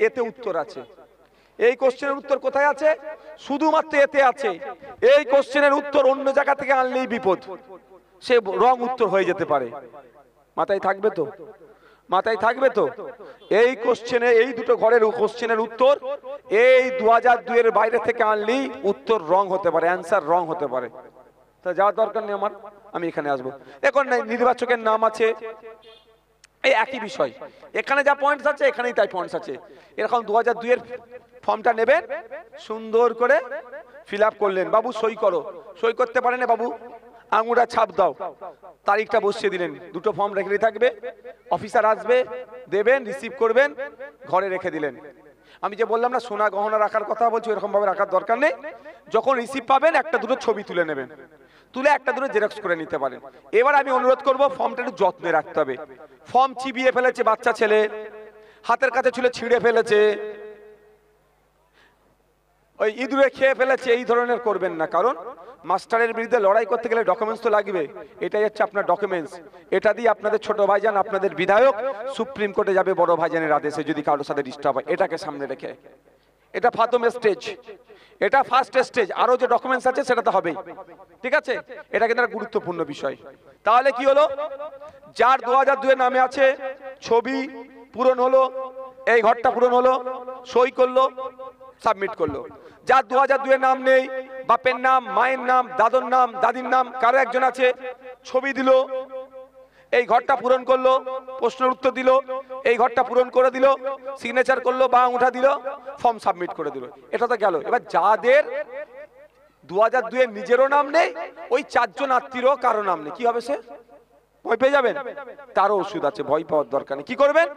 এতে উত্তর আছে। এই কোশ্চেনের উত্তর কোথায় আছে? শুধুমাত্র এতে আছে। এই কোশ্চেনের উত্তর অন্য জায়গা থেকে আনলেই বিপদ, সে রং উত্তর হয়ে যেতে পারে। মাথায় থাকবে তো? মাথায় থাকবে তো? এই কোশ্চেনে, এই দুটো ঘরের কোশ্চেনের উত্তর এই 2002 এর বাইরে থেকে আনলেই উত্তর রং হতে পারে, অ্যান্সার রং হতে পারে। তা যাওয়ার দরকার নেই আমার, আমি এখানে আসবো। এখন নির্বাচকের নাম আছে, এই একই বিষয়, এখানে যা পয়েন্টস আছে এখানেই তাই পয়েন্টস আছে। এরকম 2002 এর ফর্মটা নেবেন, সুন্দর করে ফিল আপ করলেন, বাবু সই করো, সই করতে পারে না বাবু, আঙুলটা ছাপ দাও, তারিখটা বসিয়ে দিলেন, দুটো ফর্ম রেখে থাকবে, অফিসার আসবে, দেবেন, রিসিভ করবেন, ঘরে রেখে দিলেন। আমি যে বললাম না সোনা গহনা রাখার কথা বলছি, এরকম ভাবে রাখার দরকার নেই। যখন রিসিভ পাবেন একটা দুটো ছবি তুলে নেবেন, তুলে একটা দুটো জেরক্স করে নিতে পারেন। এবার আমি অনুরোধ করব ফর্মটা একটু যত্নে রাখতে হবে। ফর্ম চিবিয়ে ফেলেছে বাচ্চা ছেলে, হাতের কাছে ছিল ছিঁড়ে ফেলেছে, ওই ইঁদুরে খেয়ে ফেলেছে, এই ধরনের করবেন না। কারণ মাস্টারের বিরুদ্ধে লড়াই করতে গেলে ডকুমেন্টস তো লাগবে, এটাই হচ্ছে আপনার ডকুমেন্টস। এটা দিয়ে আপনাদের ছোট ভাইজান, আপনাদের বিধায়ক সুপ্রিম কোর্টে যাবে বড় ভাইজানের আদেশে, যদি কারোর সাথে ডিস্টার্ব হয়, এটাকে সামনে রেখে। এটা প্রথম স্টেজ, এটা ফার্স্ট স্টেজ, আরো যে ডকুমেন্টস আছে সেটা তো হবেই, ঠিক আছে? এটা কিন্তু একটা গুরুত্বপূর্ণ বিষয়। তাহলে কি হলো, যার 2002 নামে আছে, ছবি পূরণ হলো, এই ঘরটা পূরণ হলো, সই করলো, সাবমিট করলো। যার 2002 নাম নেই, বাপের নাম, মায়ের নাম, দাদুর নাম, দাদির নাম কারো একজন আছে, ছবি দিল, এই ঘরটা পূরণ করলো, প্রশ্নের উত্তর দিল, এই ঘরটা পূরণ করে দিল, সিগনেচার করলো বা আঙুঠা দিল, ফর্ম সাবমিট করে দিল। এটা তো গেল। এবার যাদের 2002 নিজেরও নাম নেই, ওই 4 জন আত্মীয়রও কারো নাম নেই, কি হবে? সে ভয় পেয়ে যাবেন? তারও ওষুধ আছে, ভয় পাওয়ার দরকার নেই। কি করবেন?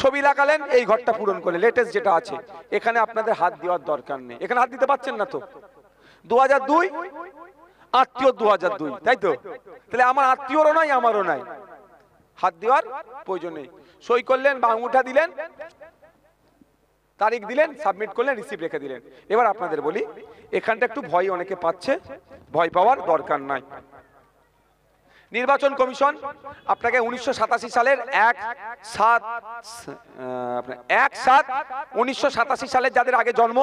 ছবি লাগালেন, এই ঘরটা পূরণ করলেন, লেটেস্ট যেটা আছে। এখানে আপনাদের হাত দেওয়ার দরকার নেই, এখানে হাত দিতে পারছেন না তো। 2002 আত্মীয় 2002, তাই তো? তাহলে আমার আত্মীয়রও নাই, আমারও নাই, হাত দেওয়ার প্রয়োজন নেই। সই করলেন বা আঙুঠা দিলেন, তারিখ দিলেন, সাবমিট করলেন, রিসিপ্ট রেখে দিলেন। এবার আপনাদের বলি, এখানটা একটু ভয় অনেকে পাচ্ছে, ভয় পাওয়ার দরকার নাই। নির্বাচন কমিশন আপনাকে 1987 সালের 1/7/1987 সালের যাদের আগে জন্ম,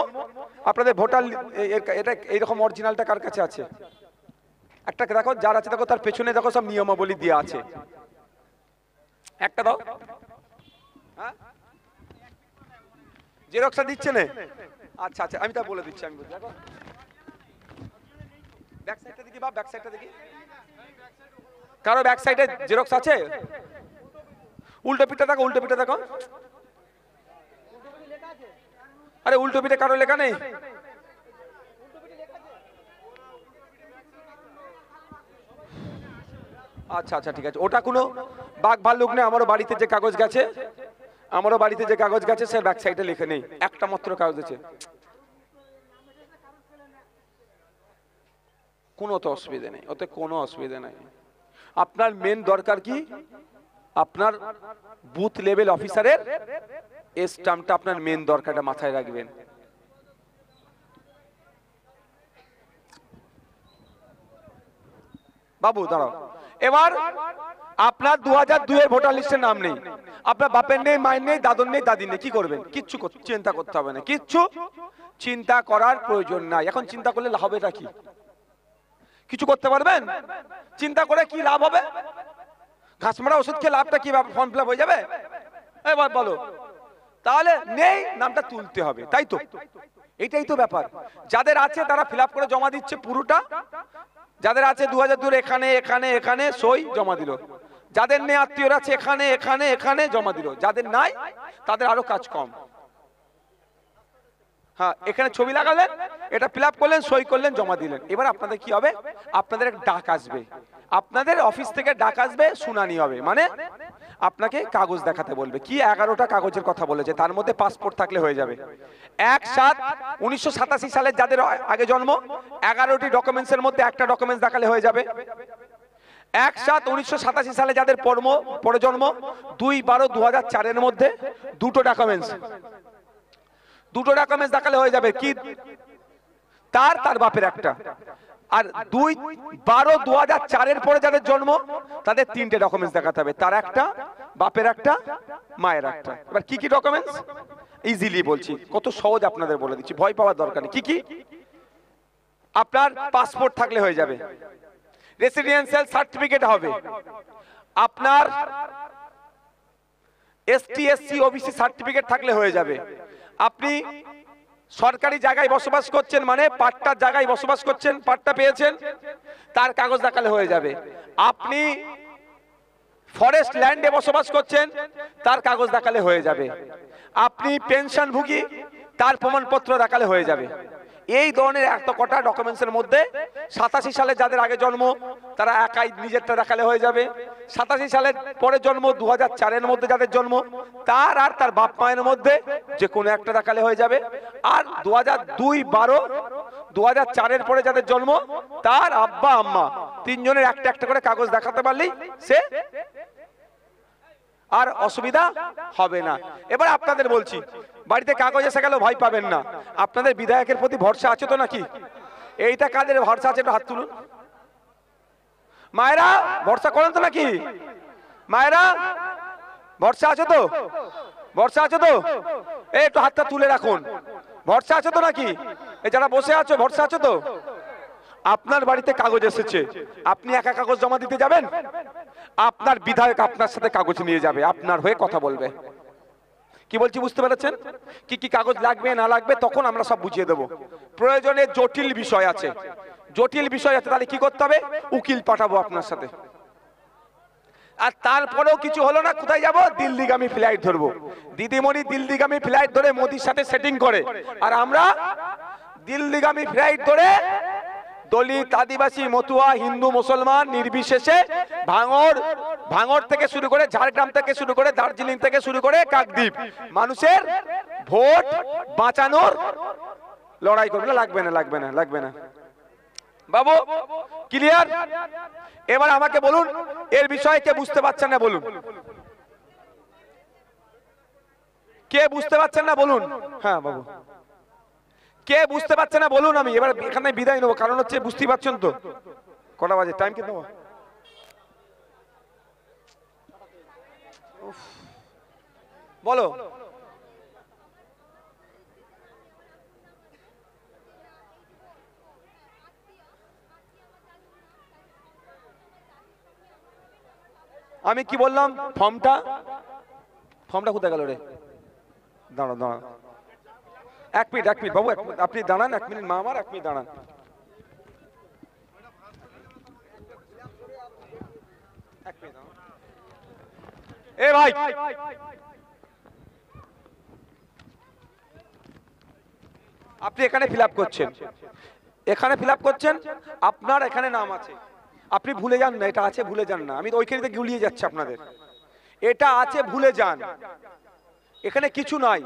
আপনাদের ভোটার, এটা এইরকম অরিজিনালটা কার কাছে আছে? একটা দেখো, যার আছে দেখো, তার পেছনে দেখো সব নিয়মাবলী দেওয়া আছে, একটা দাও। হ্যাঁ, জেরক্সটা দিচ্ছে না? আচ্ছা আচ্ছা, আমি তা বলে দিচ্ছি, আমি বলছি। দেখো ব্যাক সাইডটা দেখি, বা ব্যাক সাইডটা দেখি, কারো ব্যাক সাইডে জেরক্স আছে? উল্টো পিঠটা দেখো, উল্টো পিঠটা দেখো। আরে উল্টো পিঠে কারো লেখা নেই? আচ্ছা আচ্ছা, ঠিক আছে। ওটা কোনো বাঘ ভাল্লুক নেই। আমারও বাড়িতে যে কাগজ গেছে, সে ব্যাক সাইডে লেখা নেই, একটা মাত্র কাগজ আছে। কোনো তো অসুবিধা নেই, ওতে কোনো অসুবিধা নাই। আপনার মেন দরকার কি, আপনার বুথ লেভেল অফিসারের স্ট্যাম্পটা আপনার মেন দরকারটা মাথায় রাখবেন। বাবু দাঁড়াও। এবার আপনার 2002 এর ভোটার লিস্টের নাম নেই, আপনার বাপের নেই, মায়ের নেই, দাদুর নেই, দাদির নেই, কি করবেন? কিচ্ছু চিন্তা করতে হবে না, কিচ্ছু চিন্তা করার প্রয়োজন নাই। এখন চিন্তা করলে লাভটা কি? কিছু করতে পারবেন? চিন্তা করে কি লাভ হবে? ঘাস মারা ওষুধ খেয়ে লাভটা কি? ফর্ম ফিল আপ হয়ে যাবে? এবার বলো। তাহলে নেই, নামটা তুলতে হবে, তাই তো? এটাই তো ব্যাপার। যাদের আছে তারা ফিল আপ করে জমা দিচ্ছে পুরোটা। যাদের আছে 2002 এখানে এখানে এখানে সই জমা দিল। যাদের নেই আত্মীয়রা আছে এখানে এখানে এখানে জমা দিল। যাদের নাই তাদের আরো কাজ কম। হ্যাঁ, এখানে ছবি লাগালেন, এটা ফিল আপ করলেন, সই করলেন, জমা দিলেন। এবার আপনাদের কি হবে? আপনাদের এক ডাক আসবে, আপনাদের অফিস থেকে ডাক আসবে, শুনানি হবে। মানে আপনাকে কাগজ দেখাতে বলবে। কি 11টা কাগজের কথা বলেছে, তার মধ্যে পাসপোর্ট থাকলে হয়ে যাবে। 1/7/1987 সালের যাদের আগে জন্ম, 11টি ডকুমেন্টসের মধ্যে একটা ডকুমেন্টস দেখালে হয়ে যাবে। 1/7/1987 সালে যাদের পরে জন্ম, 2/12/2004 এর মধ্যে দুটো ডকুমেন্টস দেখালে হয়ে যাবে। কি? তার বাপের একটা। আর 2/12/2004 এর পরে যাদের জন্ম, তাদের 3টে ডকুমেন্টস দেখাতে হবে, তার একটা, বাপের একটা, মায়ের একটা। এবার কি কি ডকুমেন্টস? ইজিলি বলছি, কত সহজ আপনাদের বলে দিচ্ছি, ভয় পাওয়ার দরকার নেই। কি কি? আপনার পাসপোর্ট থাকলে হয়ে যাবে, রেসিডেন্সিয়াল সার্টিফিকেট হবে, আপনার এসটি এসসি ওবিসি সার্টিফিকেট থাকলে হয়ে যাবে, আপনি সরকারি জায়গায় বসবাস করছেন, মানে পাট্টার জায়গায় বসবাস করছেন, পাট্টা পেয়েছেন, তার কাগজ দেখালে হয়ে যাবে, আপনি ফরেস্ট ল্যান্ডে বসবাস করছেন, তার কাগজ দেখালে হয়ে যাবে, আপনি পেনশনভোগী, তার প্রমাণপত্র দেখালে হয়ে যাবে। এই ধরনের এত কটা ডকুমেন্টসের মধ্যে 87 সালে যাদের আগে জন্ম তারা একাই নিজেরটা দেখালে হয়ে যাবে। 87 সালের পরে জন্ম, 2004 এর মধ্যে যাদের জন্ম, তার আর তার বাপ মায়ের মধ্যে যে কোনো একটা দেখালে হয়ে যাবে। আর 2002-12-2004 এর পরে যাদের জন্ম, তার আব্বা আম্মা তিনজনের একটা একটা করে কাগজ দেখাতে পারলেই সে আর অসুবিধা হবে না। এবার আপনাদের বলছি, বাড়িতে কাগজ এসে গেল ভয় পাবেন না। আপনাদের বিধায়কের প্রতি ভরসা আছে তো নাকি? এইটা কাদের ভরসা আছে একটু হাত তুলুন। মায়েরা ভরসা করেন তো নাকি? মায়েরা ভরসা আছে তো? ভরসা আছে তো? একটু হাতটা তুলে রাখুন। ভরসা আছে তো নাকি? এই যারা বসে আছো ভরসা আছে তো? আপনার বাড়িতে কাগজ এসেছে, আপনি একা কাগজ জমা দিতে যাবেন? আপনার বিধায়ক আপনার সাথে কাগজ নিয়ে যাবে, আপনার হয়ে কথা বলবে। কি বলছি বুঝতে পেরেছেন? কি কি কাগজ লাগবে না লাগবে তখন আমরা সব বুঝিয়ে দেবো। প্রয়োজনে জটিল বিষয় আছে, জটিল বিষয় আছে, তাহলে কি করতে হবে? উকিল পাঠাবো আপনার সাথে। আর তারপরেও কিছু হলো না, কোথায় যাব? দিল্লিগামী ফ্লাইট ধরবো। দিদিমণি দিল্লিগামী ফ্লাইট ধরে মোদির সাথে সেটিং করে, আর আমরা দিল্লিগামী ফ্লাইট ধরে দলিত, আদিবাসী, মতুয়া, হিন্দু, মুসলমান নির্বিশেষে ভাঙড় থেকে শুরু করে, ঝাড়গ্রাম থেকে শুরু করে, দার্জিলিং থেকে শুরু করে কাকদ্বীপ, মানুষের ভোট বাঁচানোর লড়াই করবে। লাগবে না, লাগবে না, লাগবে না বাবু, ক্লিয়ার? এবার আমাকে বলুন এর বিষয়ে কে বুঝতে পারছেন না বলুন, কে বুঝতে পারছেন না বলুন। হ্যাঁ বাবু, কে বুঝতে পারছে না বলুন। আমি এবার এখানে বিদায় নেবো, কারণ হচ্ছে বুঝতেই পারছেন তো কটা বাজে, টাইম কি দেবো? বলো। আমি কি বললাম? ফর্মটা কোথায় গেল রে? দাঁড়া দাঁড়া, এক মিনিট বাবু, আপনি দাঁড়ান, 1 মিনিট মা আমার, 1 মিনিট দাঁড়ান। এ ভাই, আপনি এখানে ফিল আপ করছেন, আপনার এখানে নাম আছে, আপনি ভুলে যান না, এটা আছে ভুলে যান না। আমি তো ওইখানে গুলিয়ে যাচ্ছি আপনাদের, এটা আছে ভুলে যান, এখানে কিছু নাই।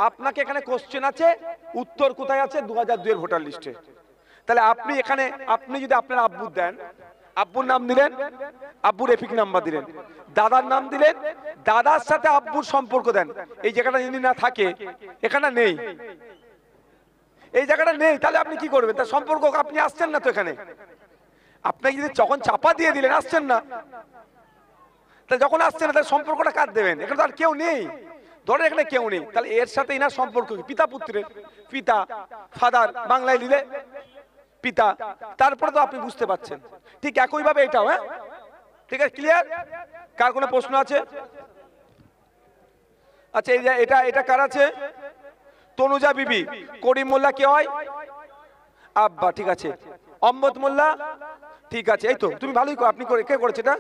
আপনাকে এখানে কোশ্চেন আছে, উত্তর কোথায় আছে? 2002 এর ভোটার লিস্টে। তাহলে আপনি এখানে, আপনি যদি আপনার আব্বুর দেন, আব্বুর নাম দিলেন, আব্বুর এপিক নাম্বার দিলেন, দাদার নাম দিলেন, দাদার সাথে আব্বুর সম্পর্ক দেন, এই জায়গাটা যদি না থাকে, এখানে নেই, এই জায়গাটা নেই, তাহলে আপনি কি করবেন? তার সম্পর্ক, আপনি আসছেন না তো এখানে, আপনি যদি যখন চাপা দিয়ে দিলেন আসছেন না, তাহলে যখন আসছেন না তাহলে সম্পর্কটা কার দেবেন? এখানে তো আর কেউ নেই, ধরেন এখানে কেউ নেই, তাহলে এর সাথে ইনার সম্পর্ক কি? পিতা পুত্রের, পিতা ফাদার, বাংলায় দিলে পিতা, তারপরে তো আপনি বুঝতে পারছেন। ঠিক একই ভাবে এটাও, হ্যাঁ ঠিক আছে, ক্লিয়ার? কার কোনো প্রশ্ন আছে? আচ্ছা, এই যে এটা কার আছে? তনুজা বিবি। করিম মোল্লা কে হয়? আব্বা, ঠিক আছে। অম্বত মোল্লা, ঠিক আছে, এই তো তুমি ভালোই, আপনি কে করেছে এটা?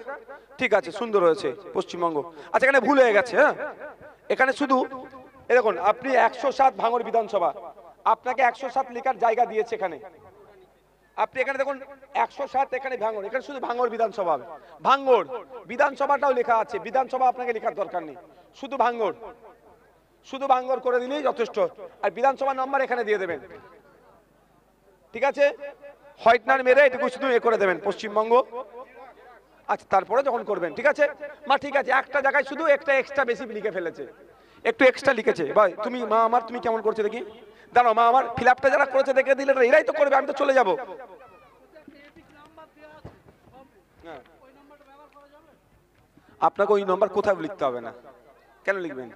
ঠিক আছে, সুন্দর হয়েছে, পশ্চিমবঙ্গ। আচ্ছা, এখানে ভুল হয়ে গেছে, হ্যাঁ এখানে শুধু দেখুন, আপনি 107 ভাঙড় বিধানসভা, আপনাকে 107 লেখার জায়গা দিয়েছে এখানে, আপনি এখানে দেখুন 107, এখানে ভাঙড়, এখানে শুধু ভাঙড় বিধানসভা, ভাঙড় বিধানসভাটাও লেখা আছে, বিধানসভা আপনাকে লেখার দরকার নেই, শুধু ভাঙড় করে দিলেই যথেষ্ট। আর বিধানসভা নাম্বার এখানে দিয়ে দেবেন, ঠিক আছে? হোয়াইটনার মেরে এটুকু শুধু এ করে দেবেন, পশ্চিমবঙ্গ। আচ্ছা, তারপরে যখন করবেন, ঠিক আছে মা, ঠিক আছে, একটা জায়গায় শুধু একটা এক্সট্রা বেশি লিখে ফেলেছে, একটু এক্সট্রা লিখেছে। ভাই তুমি, মা আমার, তুমি কেমন করছে দেখি, দাঁড়াও মা আমার, ফিল আপটা যারা করেছে দেখে দিলে এরাই তো করবে, আমি তো চলে যাবো। আপনাকে ওই নাম্বার কোথাও লিখতে হবে না, কেন লিখবেন?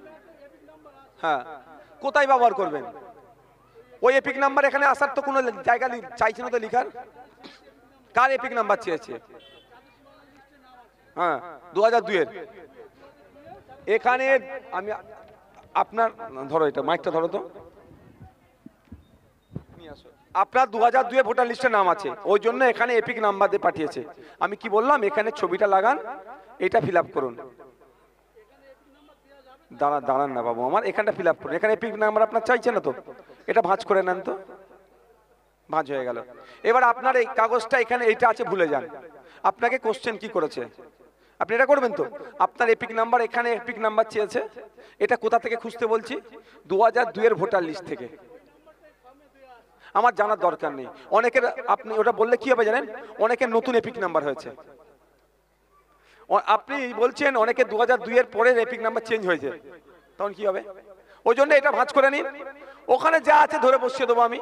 হ্যাঁ, কোথায় ব্যবহার করবেন? ওই এপিক নাম্বার এখানে আসার তো কোনো জায়গা চাইছে না তো লিখার। কার এপিক নাম্বার চেয়েছে? হ্যাঁ, 2002 এর। এখানে আমি আপনার, ধরো এটা মাইকটা ধরো তো, আপনার 2002 এ ভোটার লিস্টে নাম আছে, ওই জন্য এখানে এপিক নাম্বার দিয়ে পাঠিয়েছে। আমি কি বললাম? এখানে ছবিটা লাগান, এটা ফিল আপ করুন। দাঁড়ান না বাবু আমার, এখানটা ফিল আপ করুন, এখানে এপিক নাম্বার আপনার চাইছে না তো, এটা ভাঁজ করে নেন তো, ভাঁজ হয়ে গেল। এবার আপনার এই কাগজটা এখানে এইটা আছে, ভুলে যান। আপনাকে কোশ্চেন কি করেছে, আপনি এটা করবেন তো। আপনার এপিক নাম্বার, এখানে এপিক নাম্বার চেয়েছে, এটা কোথা থেকে খুঁজতে বলছি? 2002 এর ভোটার লিস্ট থেকে। আমার জানার দরকার নেই, অনেকের, আপনি ওটা বললে কি হবে জানেন? অনেকের নতুন এপিক নাম্বার হয়েছে, আপনি বলছেন অনেকে 2002 এর পরে এপিক নাম্বার চেঞ্জ হয়েছে, তখন কি হবে? ওই জন্য এটা ভাঁজ করে নিন, ওখানে যা আছে ধরে বসিয়ে দেবো আমি।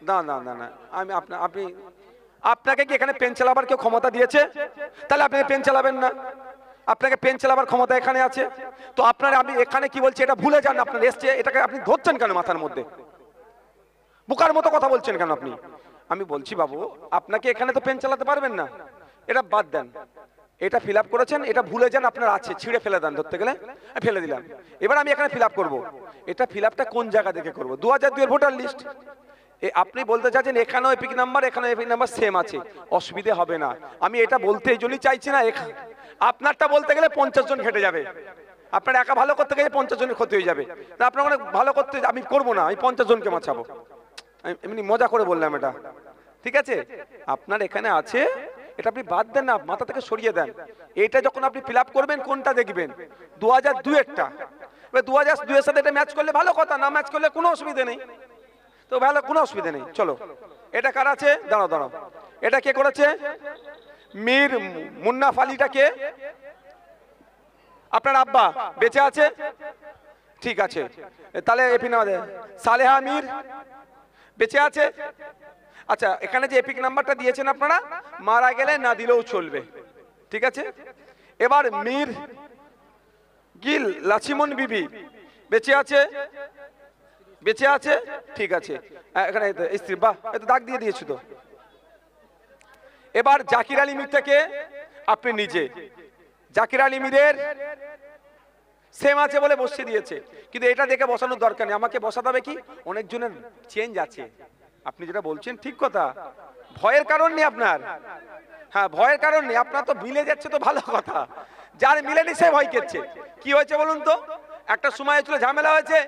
না না না না, আপনি, আপনাকে কি এখানে পেন চালাবার কেউ ক্ষমতা দিয়েছে? তাহলে আপনি পেন চালাবেন না। আপনাকে পেন চালাবার ক্ষমতা এখানে আছে। তো আপনার আমি এখানে কি বলছি এটা ভুলে যান, আপনার এসছে, এটাকে আপনি ধরছেন কেন মাথার মধ্যে? বোকার মতো কথা বলছেন কেন আপনি? আমি বলছি বাবু, আপনাকে এখানে তো পেন চালাতে পারবেন না, এটা বাদ দেন। এটা ফিল আপ করেছেন, এটা ভুলে যান আপনার আছে, ছিঁড়ে ফেলে দেন, ধরতে গেলে ফেলে দিলাম। এবার আমি এখানে ফিল আপ করবো, এটা ফিল আপটা কোন জায়গা দেখে করবো? 2002 এর ভোটার লিস্ট। আপনি বলতে চাচ্ছেন এখানেও এপিক নাম্বার, এখানেও এপিক নাম্বার সেম আছে, অসুবিধে হবে না। আমি এটা বলতে এই জন্যই চাইছি না, আপনারটা বলতে গেলে 50 জন ঘেটে যাবে। আপনার একা ভালো করতে গেলে 50 জনের ক্ষতি হয়ে যাবে। তা আপনার অনেক ভালো করতে আমি করবো না, আমি 50 জনকে বাঁচাবো। আমি এমনি মজা করে বললাম এটা, ঠিক আছে? আপনার এখানে আছে, এটা আপনি বাদ দেন না, মাথা থেকে সরিয়ে দেন। এটা যখন আপনি ফিল আপ করবেন কোনটা দেখবেন? 2002 এরটা। 2002 এর সাথে এটা ম্যাচ করলে ভালো কথা, না ম্যাচ করলে কোনো অসুবিধা নেই, তো ভালো, কোনো অসুবিধা নেই। চলো, এটা কার আছে? দাঁড়াও দাঁড়াও, এটা কে করেছে? মীর মুন্নাফ আলীটা কে? আপনার আব্বা বেঁচে আছে? ঠিক আছে, তাহলে এপি নাম্বার সালেহা মীর বেঁচে আছে? আচ্ছা, এখানে যে এপিক নাম্বারটা দিয়েছেন আপনারা, মারা গেলে না দিলেও চলবে, ঠিক আছে? এবার মীর গিল লাছিমন বিবি বেঁচে আছে? বেঁচে আছে, ঠিক আছে। এখানে স্ত্রী, বাহ, এটা দাগ দিয়ে দিয়েছি তো। এবার জাকির আলী মীরটাকে আপনি নিজে, জাকির আলী মীরের সেম আছে বলে বসিয়ে দিয়েছে, কিন্তু এটা দেখে বসানোর দরকার নেই, আমাকে বসাতে হবে কি? অনেকজনের চেঞ্জ আছে। আপনি যেটা বলছেন ঠিক কথা, ভয়ের কারণ নেই আপনার। হ্যাঁ, ভয়ের কারণ নেই, আপনার তো মিলে যাচ্ছে তো ভালো কথা। যার মিলেনি সে ভয় করছে। কি হয়েছে বলুন তো? একটা সময় ছিল, ঝামেলা হয়েছে,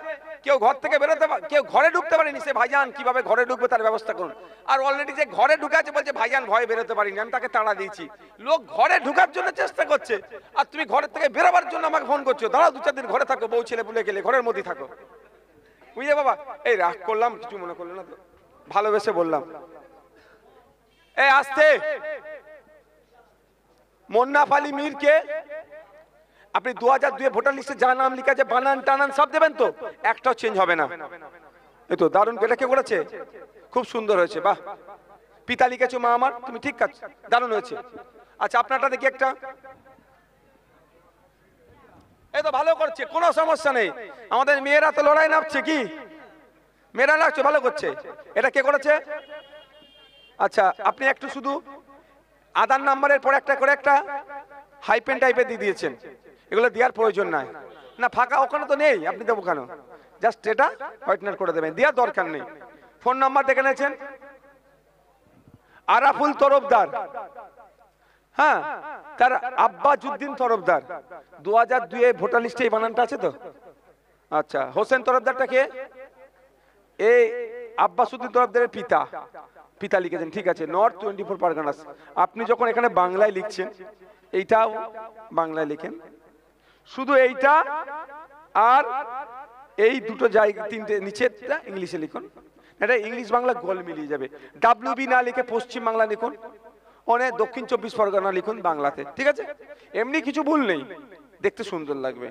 কেউ ঘর থেকে বেরোতে, কেউ ঘরে ঢুকতে পারেনি, সে ভাইজান কিভাবে ঘরে ঢুকবে তার ব্যবস্থা করুন। আর অলরেডি যে ঘরে ঢুকাছে বলছে ভাইজান ভয় বেরোতে পারিনি, আমি তাকে তাড়া দিয়েছি। লোক ঘরে ঢুকার জন্য চেষ্টা করছে, আর তুমি ঘরের থেকে বেরোবার জন্য আমাকে ফোন করছো। দাঁড়াও, 2-4 দিন ঘরে থাকো, বউ ছেলে পুলে গেলে ঘরের মধ্যেই থাকো। বুঝলে বাবা? এই রাগ করলাম, কিছু মনে করলে না তো, ভালোবেসে বললাম। এই আসতে, মুন্নাফ আলী মীরকে আপনি 2002 ভোটার লিস্টে যা নাম লিখা আছে বানান টানান সব দেবেন তো, একটাও চেঞ্জ হবে না। এই তো দারুণ, এটা কে করেছে? খুব সুন্দর হয়েছে, বাহ। পিতা লিখেছো মা আমার, তুমি ঠিক কাজ, দারুণ হয়েছে। আচ্ছা, আপনারটা দেখি একটা, এই তো ভালো করছে, কোনো সমস্যা নেই। আমাদের মেয়েরা তো লড়াই নামছে, কি মেয়েরা লাগছে, ভালো করছে। এটা কে করেছে? আচ্ছা, আপনি একটু শুধু আধার নাম্বারের পর একটা করে একটা হাইপেন টাইপের দিয়ে দিয়েছেন, এগুলো দেওয়ার প্রয়োজন নাই না, ফাঁকা ওখানে তো নেই, আপনি দেবো কেন? জাস্ট এটা হোয়াইটনার করে দেবেন, দেওয়ার দরকার নেই। ফোন নাম্বার দেখে নিয়েছেন, আরাফুল তরফদার, হ্যাঁ, তার আব্বাজউদ্দিন তরফদার। 2002 ভোটার লিস্টে এই বানানটা আছে তো? আচ্ছা, হোসেন তরফদারটা কে? এই আব্বাসউদ্দিন তরফদারের পিতা, পিতা লিখেছেন, ঠিক আছে। নর্থ 24 পারগানাস। আপনি যখন এখানে বাংলায় লিখছেন, এইটাও বাংলায় লিখেন, শুধু এইটা আর এই দুটো জায়গা, তিনটে নিচেরটা ইংলিশে লিখুন। এটা ইংলিশ বাংলা গোল মিলিয়ে যাবে। ডাব্লিউবি না লিখে পশ্চিম বাংলা লিখুন, অনেক দক্ষিণ 24 পরগনা লিখুন বাংলাতে, ঠিক আছে? এমনি কিছু ভুল নেই, দেখতে সুন্দর লাগবে।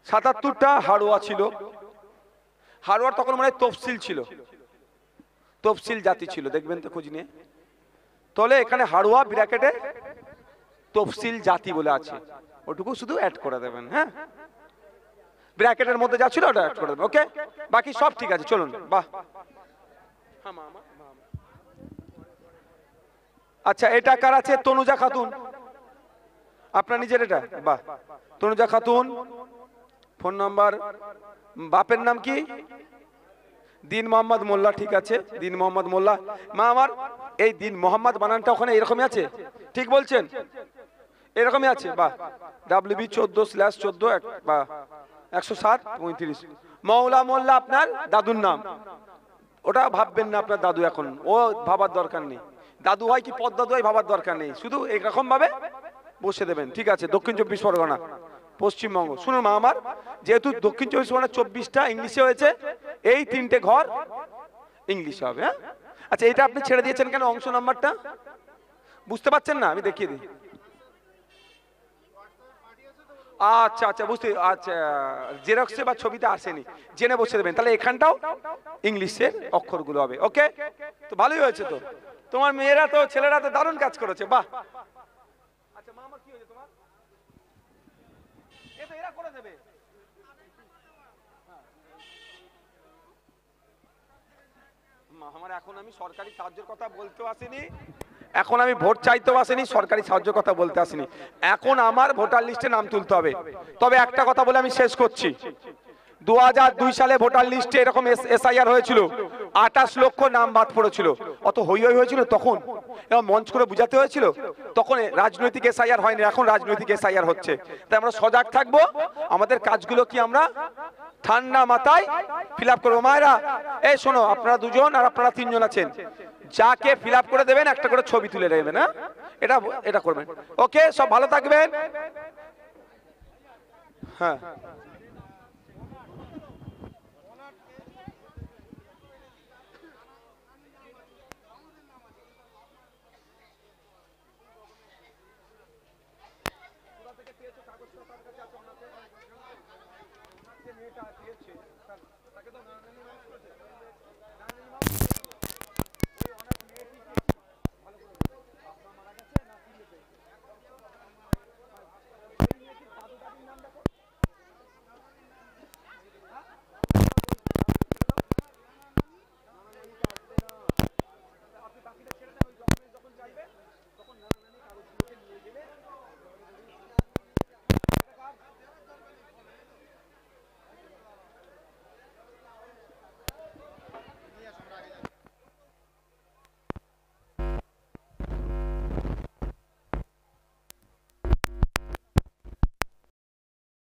77টা হাড়োয়া ছিল, হাড়োয়ার তখন মানে তফসিল ছিল, তফসিল জাতি ছিল, দেখবেন তো খোঁজ নিয়ে। তাহলে এখানে হাড়োয়া ব্র্যাকেটে তফসিল জাতি বলে আছে, ওটুকু শুধু অ্যাড করে দেবেন। হ্যাঁ, ব্র্যাকেটের মধ্যে যা ছিল ওটা অ্যাড করে দেবেন, ওকে? বাকি সব ঠিক আছে, চলুন। বাহ। আচ্ছা, এটা কার আছে? তনুজা খাতুন, আপনার নিজের এটা, বাহ। তনুজা খাতুন, ফোন নাম্বার, বাপের নাম কি? দিন মোহাম্মদ মোল্লা, ঠিক আছে, দিন মোহাম্মদ মোল্লা। মা আমার, এই দিন মোহাম্মদ বানানটা ওখানে এরকমই আছে, ঠিক বলছেন? এরকমই আছে, বাহ। WB 14/14 বা 107-35। মৌলা মোল্লা আপনার দাদুর নাম, ওটা ভাববেন না আপনার দাদু, এখন ও ভাবার দরকার নেই। দাদু হয় কি পদ দাদু হয় ভাবার দরকার নেই, শুধু এরকম ভাবে বসে দেবেন, ঠিক আছে? দক্ষিণ 24 পরগনা, পশ্চিমবঙ্গ। শুনুন মা আমার, যেহেতু দক্ষিণ 24 পরগনা 24টা ইংলিশে হয়েছে, এই 3টে ঘর ইংলিশে হবে। হ্যাঁ, আচ্ছা, এটা আপনি ছেড়ে দিয়েছেন কেন অংশ নাম্বারটা? বুঝতে পারছেন না? আমি দেখিয়ে দিই। আচ্ছা আচ্ছা, বুঝতে, আচ্ছা, জেরক্সে বা ছবিতে আসেনি, জেনে বসে দেবেন। তাহলে এখানটাও ইংলিশের অক্ষরগুলো হবে, ওকে? তো ভালোই হয়েছে তো, তোমার মেয়েরা তো, ছেলেরা তো দারুণ কাজ করেছে, বাহ। আচ্ছা মা আমার, কি হয়েছে তোমার? আমার এখন আমি সরকারি সাহায্যের কথা বলতেও আসিনি, এখন আমি ভোট চাইতেও আসিনি, সরকারি সাহায্যের কথা বলতে আসিনি। এখন আমার ভোটার লিস্টে নাম তুলতে হবে। তবে একটা কথা বলে আমি শেষ করছি, 2002 সালে ভোটার লিস্টে এরকম এসআইআর হয়েছিল, 28 লক্ষ নাম বাদ পড়েছিল। অত হই হই হয়েছিল তখন, এবং মঞ্চ করে বুঝাতে হয়েছিল। তখন রাজনৈতিক এসআইআর হয়নি, এখন রাজনৈতিক এসআইআর হচ্ছে। তাই আমরা সজাগ থাকবো, আমাদের কাজগুলো কি আমরা ঠান্ডা মাথায় ফিল আপ করবো। মায়েরা এই শোনো, আপনারা দুজন আর আপনারা তিনজন আছেন, যাকে ফিল আপ করে দেবেন একটা করে ছবি তুলে দেবেন। হ্যাঁ, এটা এটা করবেন। ওকে, সব ভালো থাকবেন। হ্যাঁ।